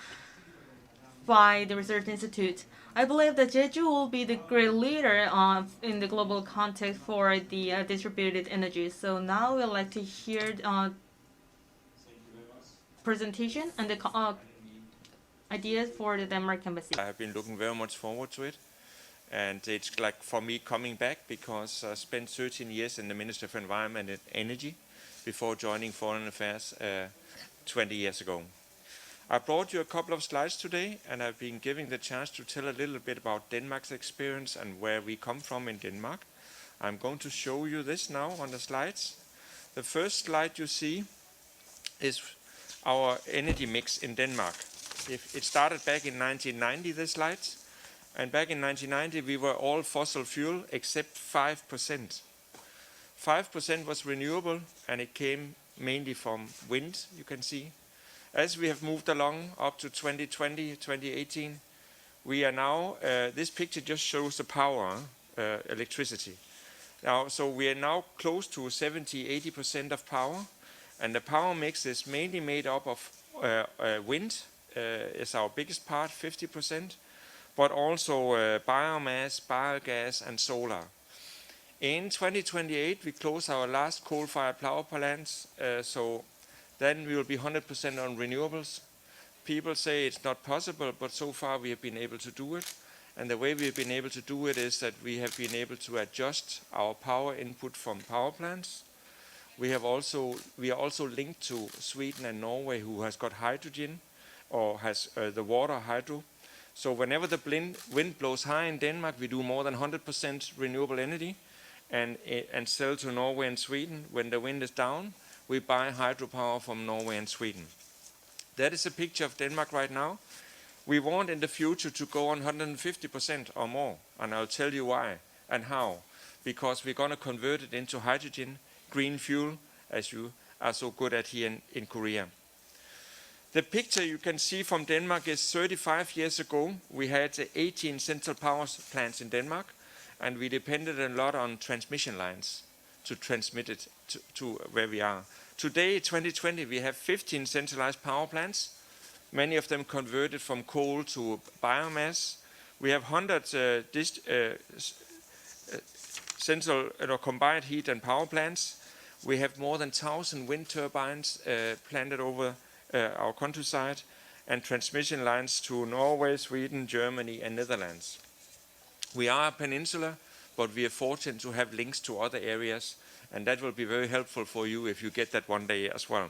by the Research Institute. I believe that Jeju will be the great leader in the global context for the distributed energy. So now we'd like to hear presentation and the ideas for the Denmark embassy. I have been looking very much forward to it, and it's like for me coming back because I spent 13 years in the Ministry of Environment and Energy before joining Foreign Affairs 20 years ago. I brought you a couple of slides today, and I've been given the chance to tell a little bit about Denmark's experience and where we come from in Denmark. I'm going to show you this now on the slides. The first slide you see is our energy mix in Denmark. It started back in 1990, this slide, and back in 1990 we were all fossil fuel except 5%. 5% was renewable, and it came mainly from wind, you can see. As we have moved along up to 2020, 2018, we are now, this picture just shows the power, electricity. Now, so we are now close to 70-80% of power, and the power mix is mainly made up of wind, is our biggest part, 50%, but also biomass, biogas, and solar. In 2028, we close our last coal-fired power plants, so then we will be 100% on renewables. people say it's not possible, but so far we have been able to do it. And the way we've been able to do it is that we have been able to adjust our power input from power plants. We are also linked to Sweden and Norway, who has got hydrogen or has the water hydro. So whenever the wind blows high in Denmark, we do more than 100% renewable energy and sell to Norway and Sweden. When the wind is down, we buy hydropower from Norway and Sweden. That is a picture of Denmark right now. We want in the future to go on 150% or more, and I'll tell you why and how. Because we're going to convert it into hydrogen, green fuel, as you are so good at here in Korea. The picture you can see from Denmark is 35 years ago. We had 18 central power plants in Denmark, and we depended a lot on transmission lines to transmit it to where we are. Today, 2020, we have 15 centralized power plants, many of them converted from coal to biomass. We have 100 central combined heat and power plants. We have more than 1,000 wind turbines planted over our countryside, and transmission lines to Norway, Sweden, Germany, and Netherlands. We are a peninsula, but we are fortunate to have links to other areas, and that will be very helpful for you if you get that one day as well.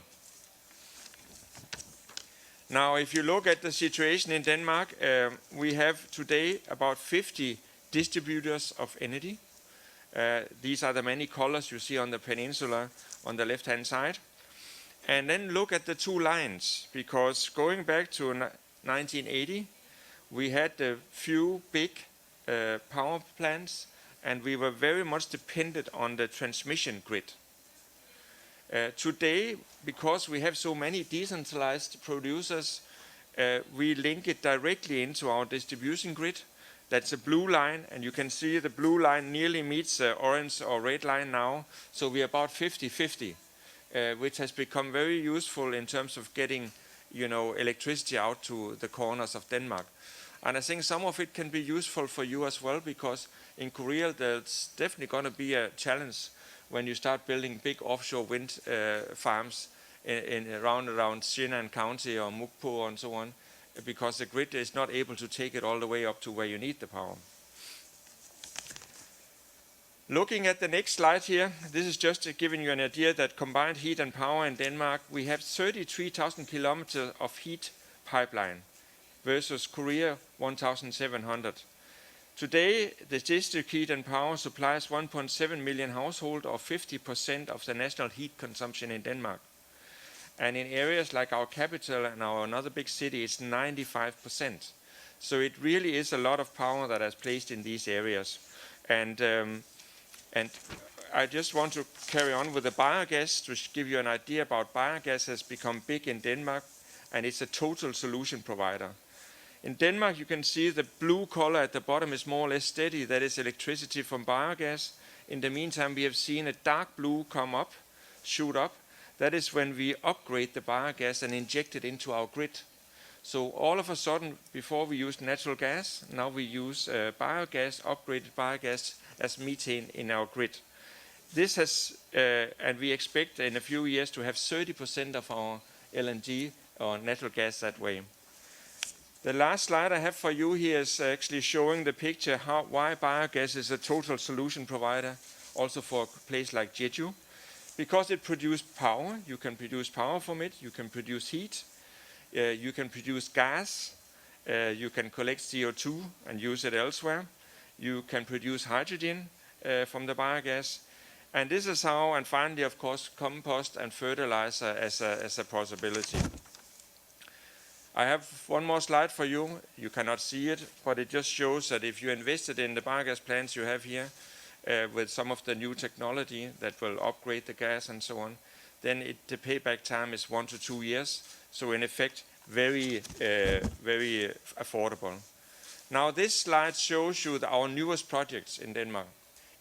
Now, if you look at the situation in Denmark, we have today about 50 distributors of energy. These are the many colors you see on the peninsula on the left-hand side. And then look at the two lines, because going back to 1980, we had a few big power plants, and we were very much dependent on the transmission grid. Today, because we have so many decentralized producers, we link it directly into our distribution grid. That's a blue line, and you can see the blue line nearly meets the orange or red line now. So we are about 50-50, which has become very useful in terms of getting, electricity out to the corners of Denmark. And I think some of it can be useful for you as well, because in Korea there's definitely going to be a challenge when you start building big offshore wind farms around Sinan County or Mukpo and so on, because the grid is not able to take it all the way up to where you need the power. Looking at the next slide here, this is just giving you an idea that combined heat and power in Denmark, we have 33,000 kilometers of heat pipeline versus Korea 1,700. Today, the district heat and power supplies 1.7 million households, or 50% of the national heat consumption in Denmark. And in areas like our capital and our another big city, it's 95%. So it really is a lot of power that is placed in these areas. And I just want to carry on with the biogas to give you an idea about biogas has become big in Denmark, and it's a total solution provider. In Denmark, you can see the blue color at the bottom is more or less steady. That is electricity from biogas. In the meantime, we have seen a dark blue come up, shoot up. That is when we upgrade the biogas and inject it into our grid. So all of a sudden, before we used natural gas, now we use biogas, upgraded biogas as methane in our grid. This has, and we expect in a few years to have 30% of our LNG or natural gas that way. The last slide I have for you here is actually showing the picture why biogas is a total solution provider, also for a place like Jeju. Because it produces power, you can produce power from it, you can produce heat, you can produce gas, you can collect CO2 and use it elsewhere, you can produce hydrogen from the biogas, and this is how, and finally of course compost and fertilizer as a possibility. I have one more slide for you. You cannot see it, but it just shows that if you invested in the biogas plants you have here, with some of the new technology that will upgrade the gas and so on, then the payback time is 1 to 2 years. So in effect, very affordable. Now this slide shows you our newest projects in Denmark.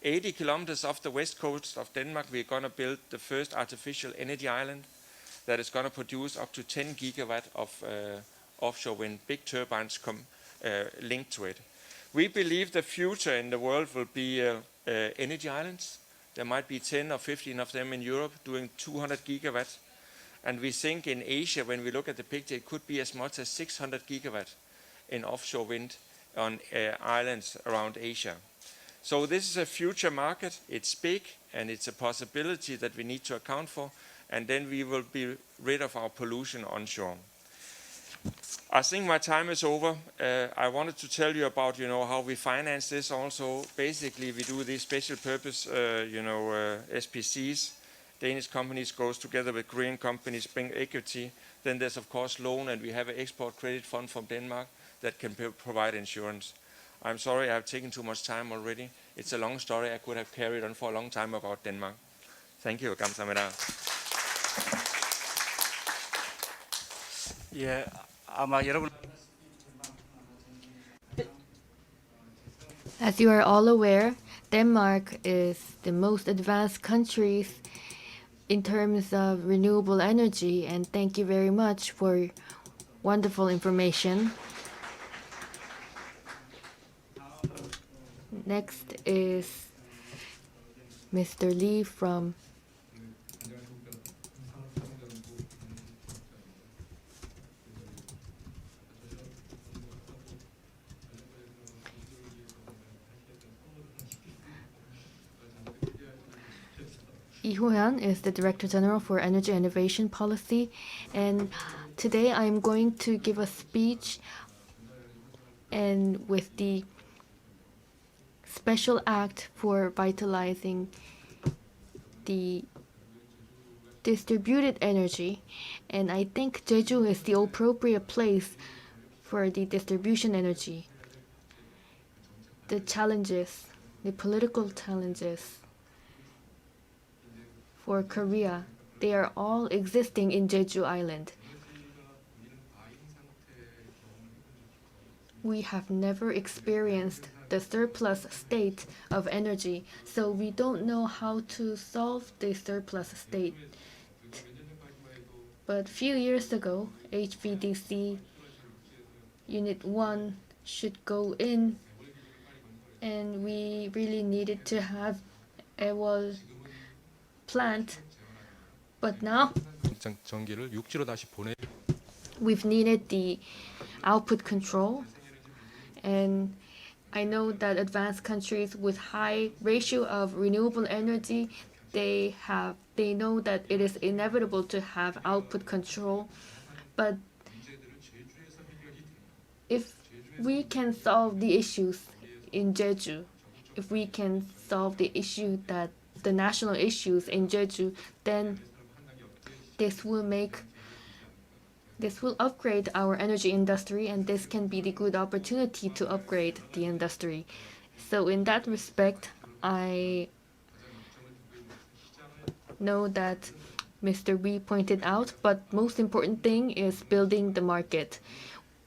80 kilometers off the west coast of Denmark, we're going to build the first artificial energy island that is going to produce up to 10 gigawatt of offshore wind, big turbines linked to it. We believe the future in the world will be energy islands. There might be 10 or 15 of them in Europe doing 200 gigawatts. And we think in Asia, when we look at the picture, it could be as much as 600 gigawatts in offshore wind on islands around Asia. So this is a future market. It's big, and it's a possibility that we need to account for, and then we will be rid of our pollution onshore. I think my time is over. I wanted to tell you about, how we finance this also. Basically, we do these special purpose, SPCs. Danish companies goes together with Korean companies, bring equity. Then there's, of course, loan, and we have an export credit fund from Denmark that can provide insurance. I'm sorry I've taken too much time already. It's a long story. I could have carried on for a long time about Denmark. Thank you. 감사합니다. 예, 아마 여러분 As you are all aware, Denmark is the most advanced country in terms of renewable energy, and thank you very much for wonderful information. Next is Mr. Lee from Lee Ho-hyun is the Director General for Energy Innovation Policy, and today I am going to give a speech and with the special act for vitalizing the distributed energy, and I think Jeju is the appropriate place for the distribution energy. The challenges, the political challenges for Korea, they are all existing in Jeju Island. We have never experienced the surplus state of energy, so we don't know how to solve the surplus state. But a few years ago, HVDC Unit 1 should go in, and we really needed to have a plant. But now 전기를 육지로 다시 보내 we've needed the output control, and I know that advanced countries with high ratio of renewable energy, they know that it is inevitable to have output control. But if we can solve the issues in Jeju, if we can solve the national issues in Jeju, then this will upgrade our energy industry, and this can be the good opportunity to upgrade the industry. So in that respect, I know that Mr. Wee pointed out, but most important thing is building the market.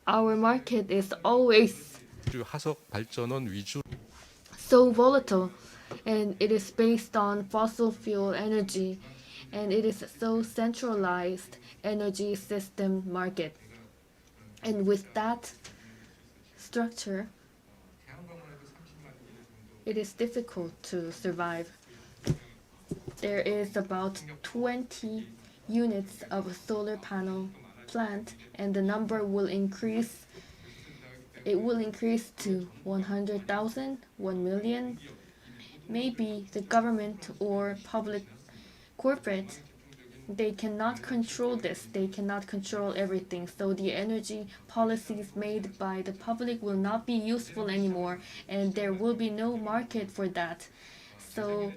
Our market is always 화석 발전원 위주 so volatile, and it is based on fossil fuel energy, and it is so centralized energy system market. And with that structure, it is difficult to survive. There is about 20 units of a solar panel plant, and the number will increase. It will increase to 100,000, 1 million. Maybe the government or public corporate, they cannot control this. They cannot control everything. So the energy policies made by the public will not be useful anymore, and there will be no market for that. So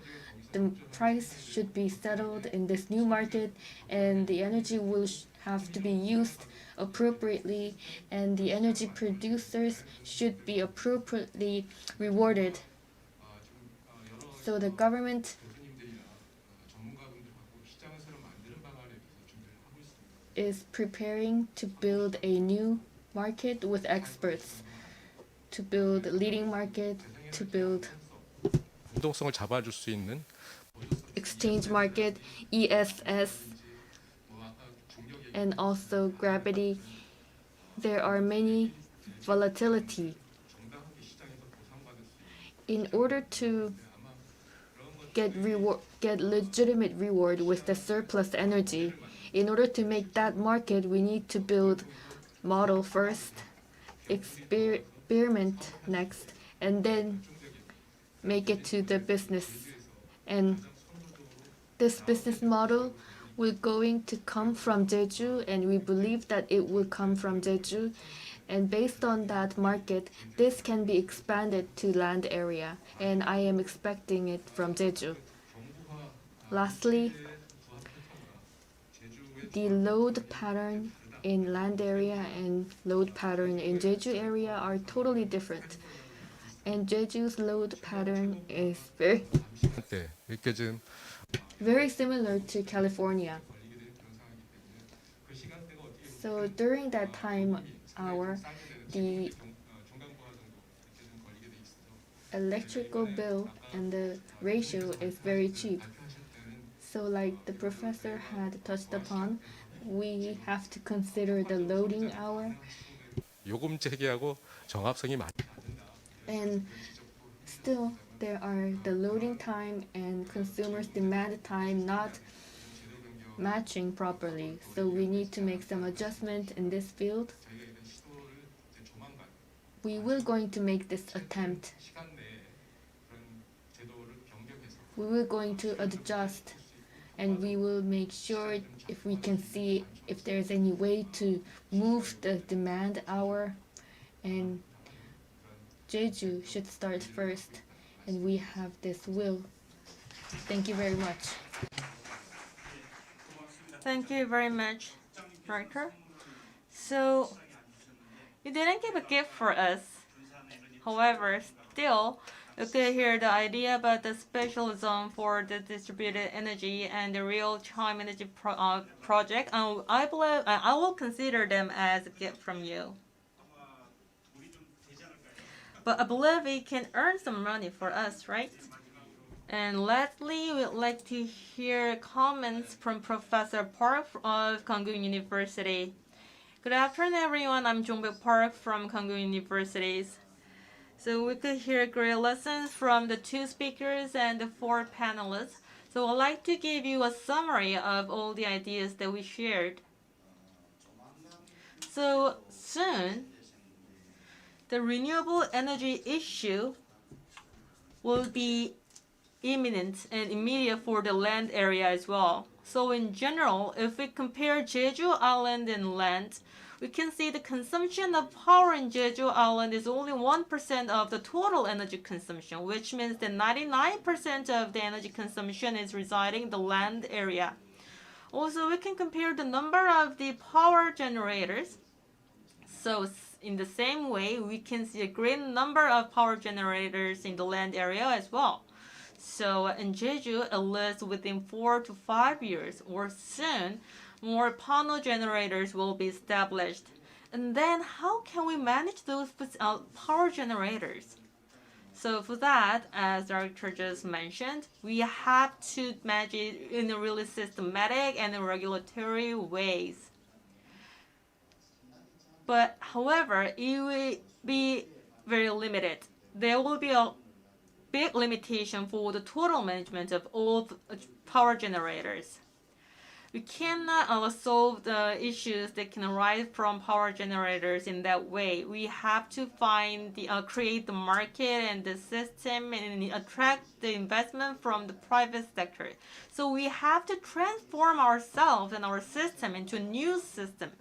the price should be settled in this new market, and the energy will have to be used appropriately, and the energy producers should be appropriately rewarded. So the government is preparing to build a new market with experts, to build a leading market, to build 유동성을 잡아줄 수 있는 exchange market, ESS, and also gravity. There are many volatility. In order to get legitimate reward with the surplus energy, in order to make that market, we need to build model first, experiment next, and then make it to the business. And this business model will going to come from Jeju, and we believe that it will come from Jeju. And based on that market, this can be expanded to land area, and I am expecting it from Jeju. Lastly, the load pattern in land area and load pattern in Jeju area are totally different. And Jeju's load pattern is 때 느껴진 very similar to California. So during that time hour, the electrical bill and the ratio is very cheap. So like the professor had touched upon, we have to consider the loading hour, 요금 체계하고 정합성이 많이 and still there are the loading time and consumers demand time not matching properly. So we need to make some adjustment in this field. We will going to make this attempt. We will going to adjust, and we will make sure if we can see if there's any way to move the demand hour, and Jeju should start first, and we have this will. Thank you very much. Thank you very much, Director. So, you didn't give a gift for us. However, still, you could hear the idea about the special zone for the distributed energy and the real-time energy project. I believe I will consider them as a gift from you. But I believe it can earn some money for us, right? And lastly, we'd like to hear comments from Professor Park of Kangan University. Good afternoon, everyone. I'm Jongbaek Park from Kangan University. So we could hear great lessons from the two speakers and the four panelists. So I'd like to give you a summary of all the ideas that we shared. So soon, the renewable energy issue will be imminent and immediate for the land area as well. So in general, if we compare Jeju Island and land, we can see the consumption of power in Jeju Island is only 1% of the total energy consumption, which means that 99% of the energy consumption is residing in the land area. Also, we can compare the number of the power generators. So in the same way, we can see a great number of power generators in the land area as well. So in Jeju, at least within 4 to 5 years or soon, more panel generators will be established. And then how can we manage those power generators? So for that, as Director just mentioned, we have to manage it in a really systematic and regulatory ways. But however, it will be very limited. There will be a big limitation for the total management of all power generators. We cannot solve the issues that can arise from power generators in that way. We have to create the market and the system and attract the investment from the private sector. So we have to transform ourselves and our system into a new system.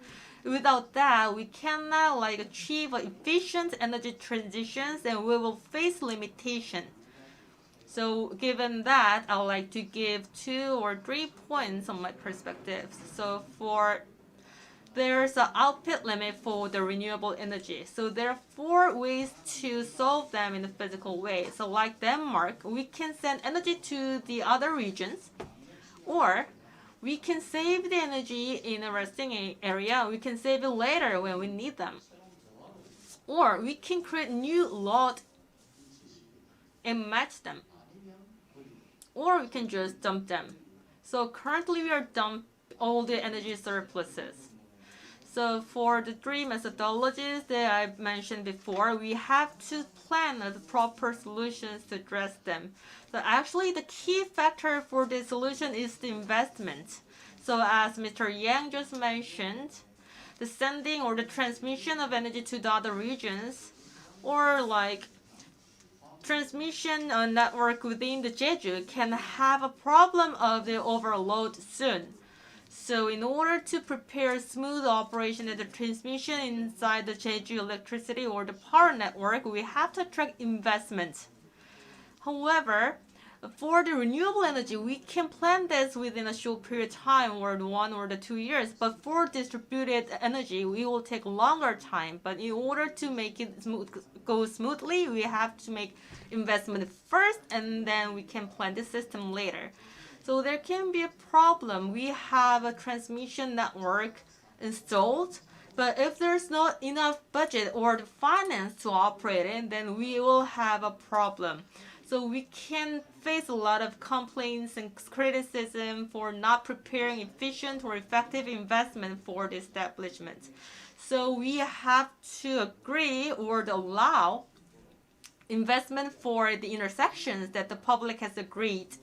Without that, we cannot achieve efficient energy transitions, and we will face limitation. So given that, I would like to give 2 or 3 points on my perspectives. So there's an output limit for the renewable energy. So there are 4 ways to solve them in a physical way. So like Denmark, we can send energy to the other regions, or we can save the energy in a resting area. We can save it later when we need them. Or we can create new load and match them. Or we can just dump them. So currently we are dumping all the energy surpluses. So for the 3 methodologies that I mentioned before, we have to plan the proper solutions to address them. So actually the key factor for the solution is the investment. So as Mr. Yang just mentioned, the sending or the transmission of energy to the other regions, or like transmission network within the Jeju can have a problem of the overload soon. So in order to prepare smooth operation of the transmission inside the Jeju electricity or the power network, we have to attract investment. However, for the renewable energy, we can plan this within a short period of time, or 1 or 2 years. But for distributed energy, we will take longer time. But in order to make it go smoothly, we have to make investment first, and then we can plan the system later. So there can be a problem. We have a transmission network installed, but if there's not enough budget or the finance to operate it, then we will have a problem. So we can face a lot of complaints and criticism for not preparing efficient or effective investment for the establishment. So we have to agree or allow investment for the intersections that the public has agreed.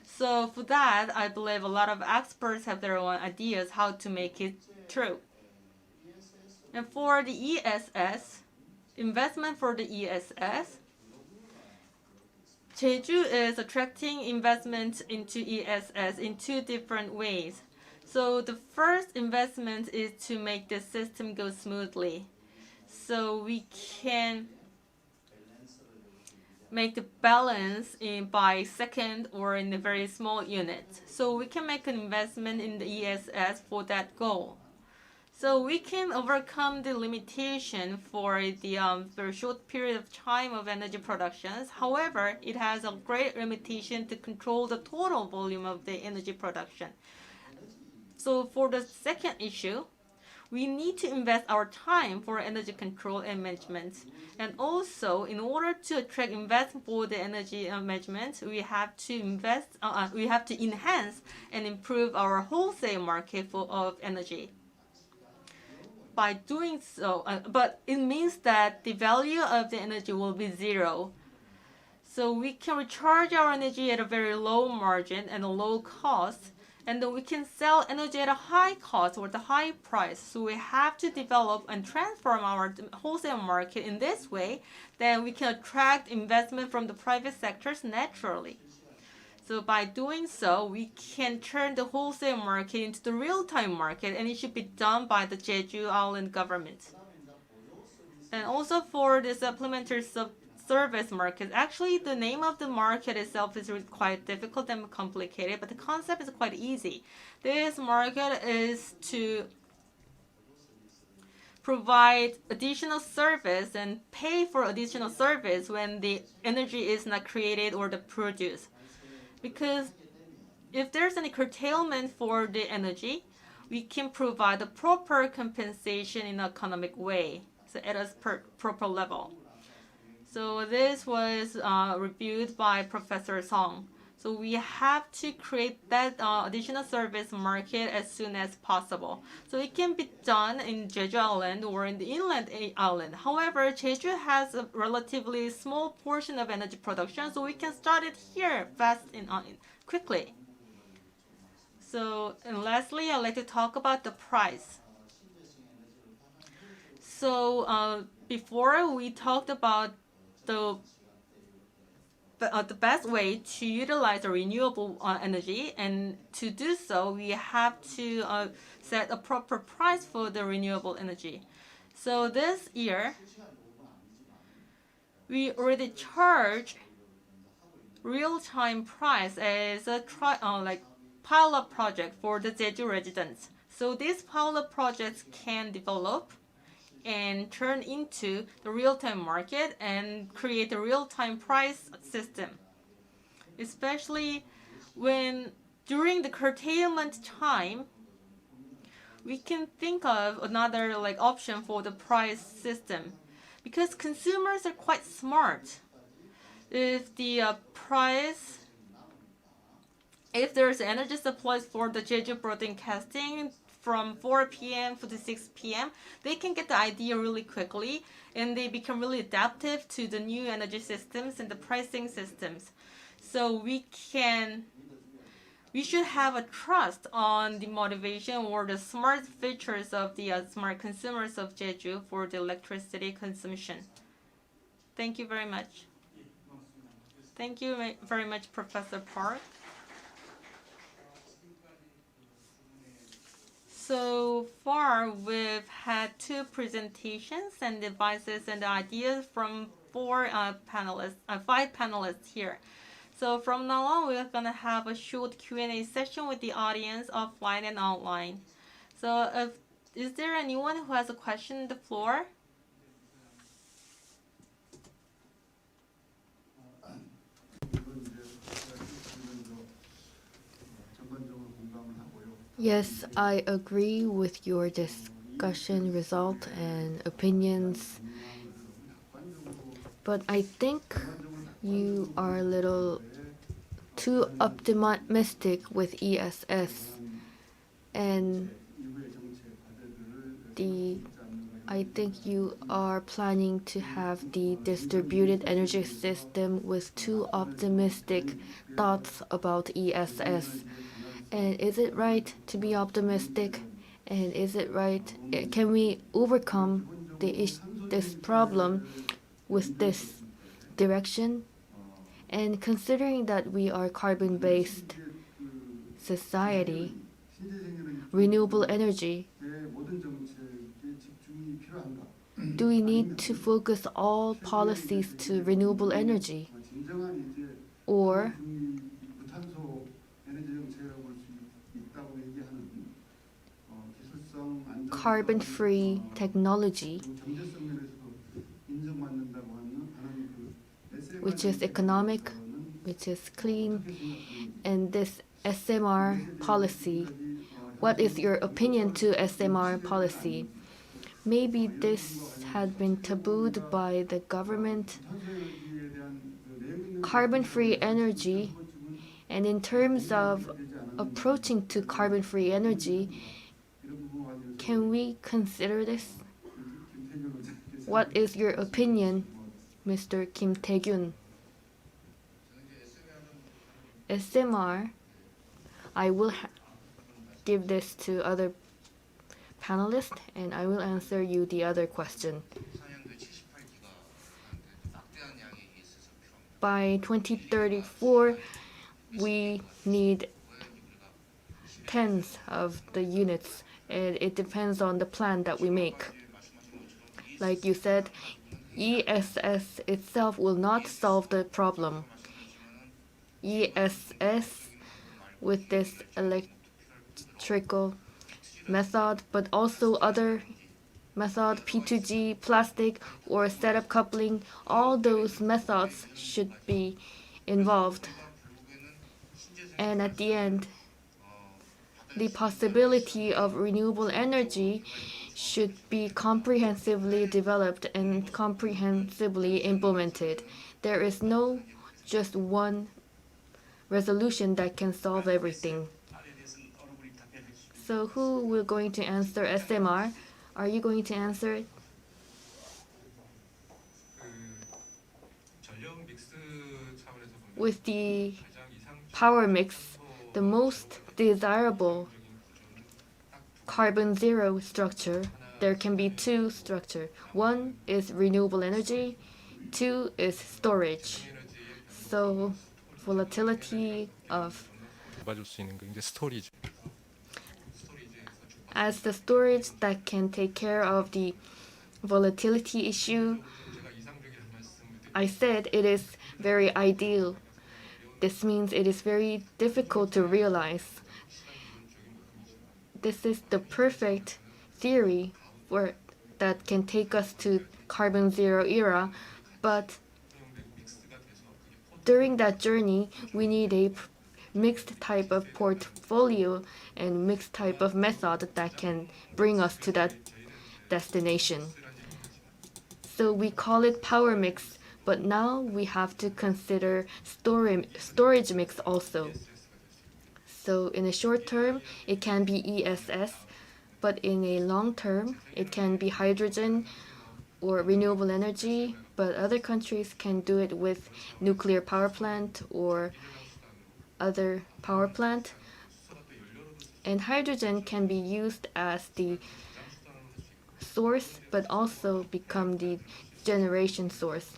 So for that, I believe a lot of experts have their own ideas how to make it true. And for the ESS, investment for the ESS, Jeju is attracting investment into ESS in 2 different ways. So the first investment is to make the system go smoothly. So we can make the balance by second or in a very small unit. So we can make an investment in the ESS for that goal. So we can overcome the limitation for the very short period of time of energy productions. However, it has a great limitation to control the total volume of the energy production. So for the second issue, we need to invest our time for energy control and management. And also, in order to attract investment for the energy management, we have to enhance and improve our wholesale market of energy. By doing so, but it means that the value of the energy will be 0. So we can recharge our energy at a very low margin and a low cost, and then we can sell energy at a high cost or the high price. So we have to develop and transform our wholesale market in this way, then we can attract investment from the private sectors naturally. So by doing so, we can turn the wholesale market into the real-time market, and it should be done by the Jeju Island government. And also for the supplementary service market, actually the name of the market itself is quite difficult and complicated, but the concept is quite easy. This market is to provide additional service and pay for additional service when the energy is not created or produced. Because if there's any curtailment for the energy, we can provide a proper compensation in an economic way, so at a proper level. So this was reviewed by Professor Song. So we have to create that additional service market as soon as possible. So it can be done in Jeju Island or in the inland island. However, Jeju has a relatively small portion of energy production, so we can start it here fast and quickly. So, and lastly, I'd like to talk about the price. So before we talked about the best way to utilize the renewable energy, and to do so, we have to set a proper price for the renewable energy. So this year, we already charge real-time price as a pilot project for the Jeju residents. So these pilot projects can develop and turn into the real-time market and create a real-time price system. Especially when during the curtailment time, we can think of another option for the price system, because consumers are quite smart. If there's energy supplies for the Jeju broadcasting from 4 p.m. to 6 p.m., they can get the idea really quickly, and they become really adaptive to the new energy systems and the pricing systems. So we can we should have a trust on the motivation or the smart features of the smart consumers of Jeju for the electricity consumption. Thank you very much. Thank you very much, Professor Park. So far, we've had 2 presentations and advices and ideas from 5 panelists here. So from now on, we're gonna have a short Q&A session with the audience, offline and online. So, is there anyone who has a question on the floor? Yes, I agree with your discussion result and opinions, but I think you are a little too optimistic with ESS, and I think you are planning to have the distributed energy system with too optimistic thoughts about ESS. And is it right to be optimistic? And is it right? Can we overcome this problem with this direction? And considering that we are carbon-based society, renewable energy, do we need to focus all policies to renewable energy? Or carbon-free technology, which is economic, which is clean, and this SMR policy. What is your opinion to SMR policy? Maybe this had been tabooed by the government. Carbon-free energy, and in terms of approaching to carbon-free energy, can we consider this? What is your opinion, Mr. Kim Tae-gyun? SMR, I will give this to other panelists, and I will answer you the other question. By 2034, we need tens of the units, and it depends on the plan that we make. Like you said, ESS itself will not solve the problem. ESS with this electrical method, but also other method, P2G, plastic, or setup coupling, all those methods should be involved. And at the end, the possibility of renewable energy should be comprehensively developed and comprehensively implemented. There is no just one resolution that can solve everything. So who will going to answer SMR? Are you going to answer it? With the power mix, the most desirable carbon zero structure, there can be 2 structures. One is renewable energy, 2 is storage. So volatility of 도와줄 수 있는 게 이제 스토리지. as the storage that can take care of the volatility issue, I said it is very ideal. This means it is very difficult to realize. This is the perfect theory that can take us to carbon zero era, but during that journey, we need a mixed type of portfolio and mixed type of method that can bring us to that destination. So we call it power mix, but now we have to consider storage mix also. So in a short term, it can be ESS, but in a long term, it can be hydrogen or renewable energy, but other countries can do it with nuclear power plant or other power plant. And hydrogen can be used as the source, but also become the generation source.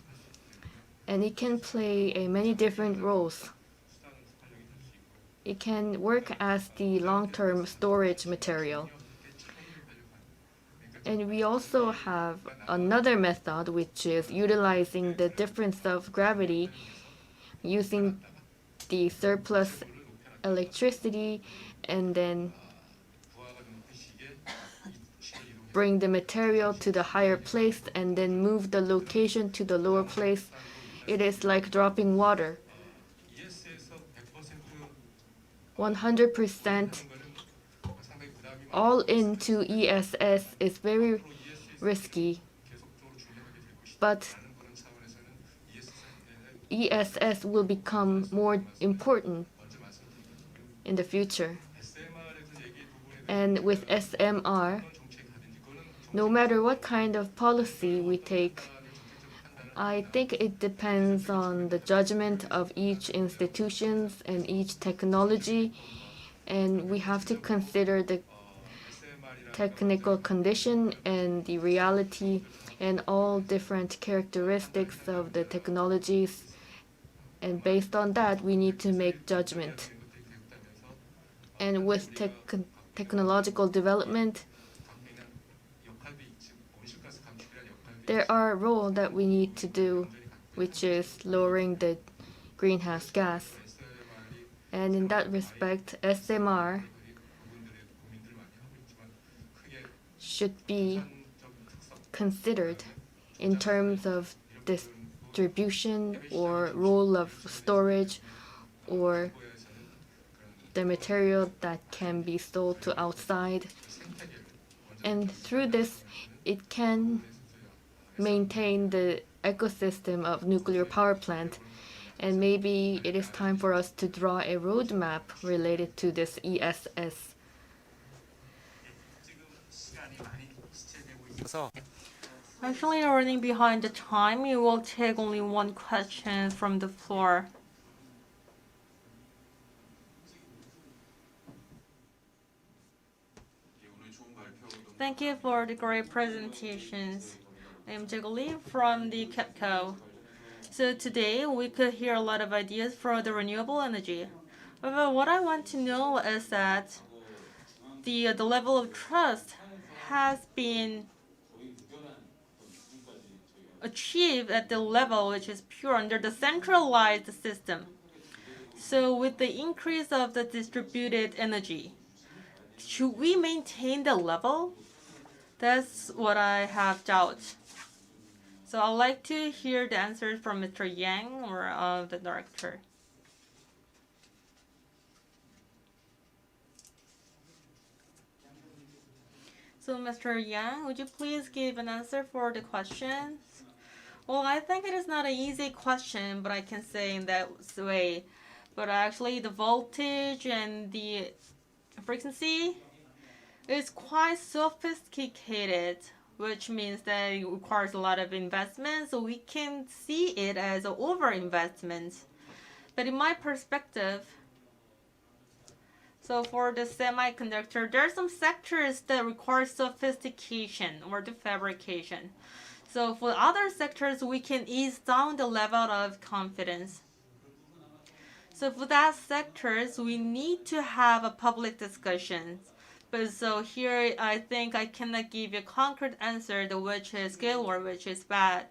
And it can play many different roles. It can work as the long-term storage material. And we also have another method, which is utilizing the difference of gravity using the surplus electricity and then bring the material to the higher place and then move the location to the lower place. It is like dropping water. 100% all into ESS is very risky, but ESS will become more important in the future. And with SMR, no matter what kind of policy we take, I think it depends on the judgment of each institutions and each technology, and we have to consider the technical condition and the reality and all different characteristics of the technologies, and based on that we need to make judgment. And with technological development, there are roles that we need to do, which is lowering the greenhouse gas. And in that respect, SMR should be considered in terms of distribution or role of storage or the material that can be sold to outside. And through this, it can maintain the ecosystem of nuclear power plant. And maybe it is time for us to draw a roadmap related to this ESS. Actually, running behind the time, we will take only one question from the floor. Thank you for the great presentations. I'm Jaego Lee from the KEPCO. So today we could hear a lot of ideas for the renewable energy. However, what I want to know is that the level of trust has been achieved at the level which is pure under the centralized system. So with the increase of the distributed energy, should we maintain the level? That's what I have doubt. So I'd like to hear the answers from Mr. Yang or the director. So Mr. Yang, would you please give an answer for the questions? Well, I think it is not an easy question, but I can say in that way. But actually, the voltage and the frequency is quite sophisticated, which means that it requires a lot of investment, so we can see it as an overinvestment. But in my perspective, so for the semiconductor, there are some sectors that require sophistication or the fabrication. So for other sectors, we can ease down the level of confidence. So for that sectors, we need to have a public discussion. But so here, I think I cannot give you a concrete answer, which is good or which is bad.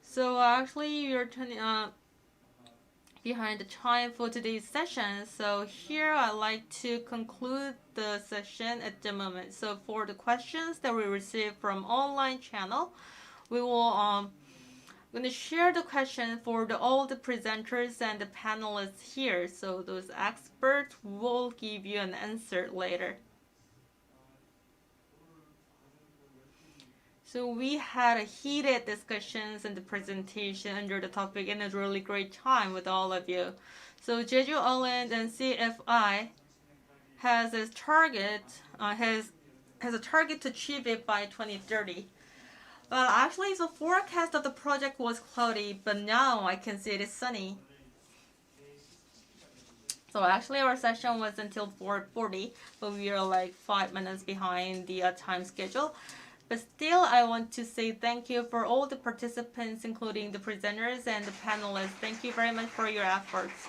So actually, you're turning behind the time for today's session. So here, I'd like to conclude the session at the moment. So for the questions that we received from online channel, we will going to share the question for all the presenters and the panelists here. So those experts will give you an answer later. So we had a heated discussions and the presentation under the topic, and a really great time with all of you. So Jeju Island and CFI has a target has a target to achieve it by 2030. Well, actually, the forecast of the project was cloudy, but now I can see it is sunny. So actually our session was until 4:40, but we are like 5 minutes behind the time schedule. But still, I want to say thank you for all the participants, including the presenters and the panelists. Thank you very much for your efforts.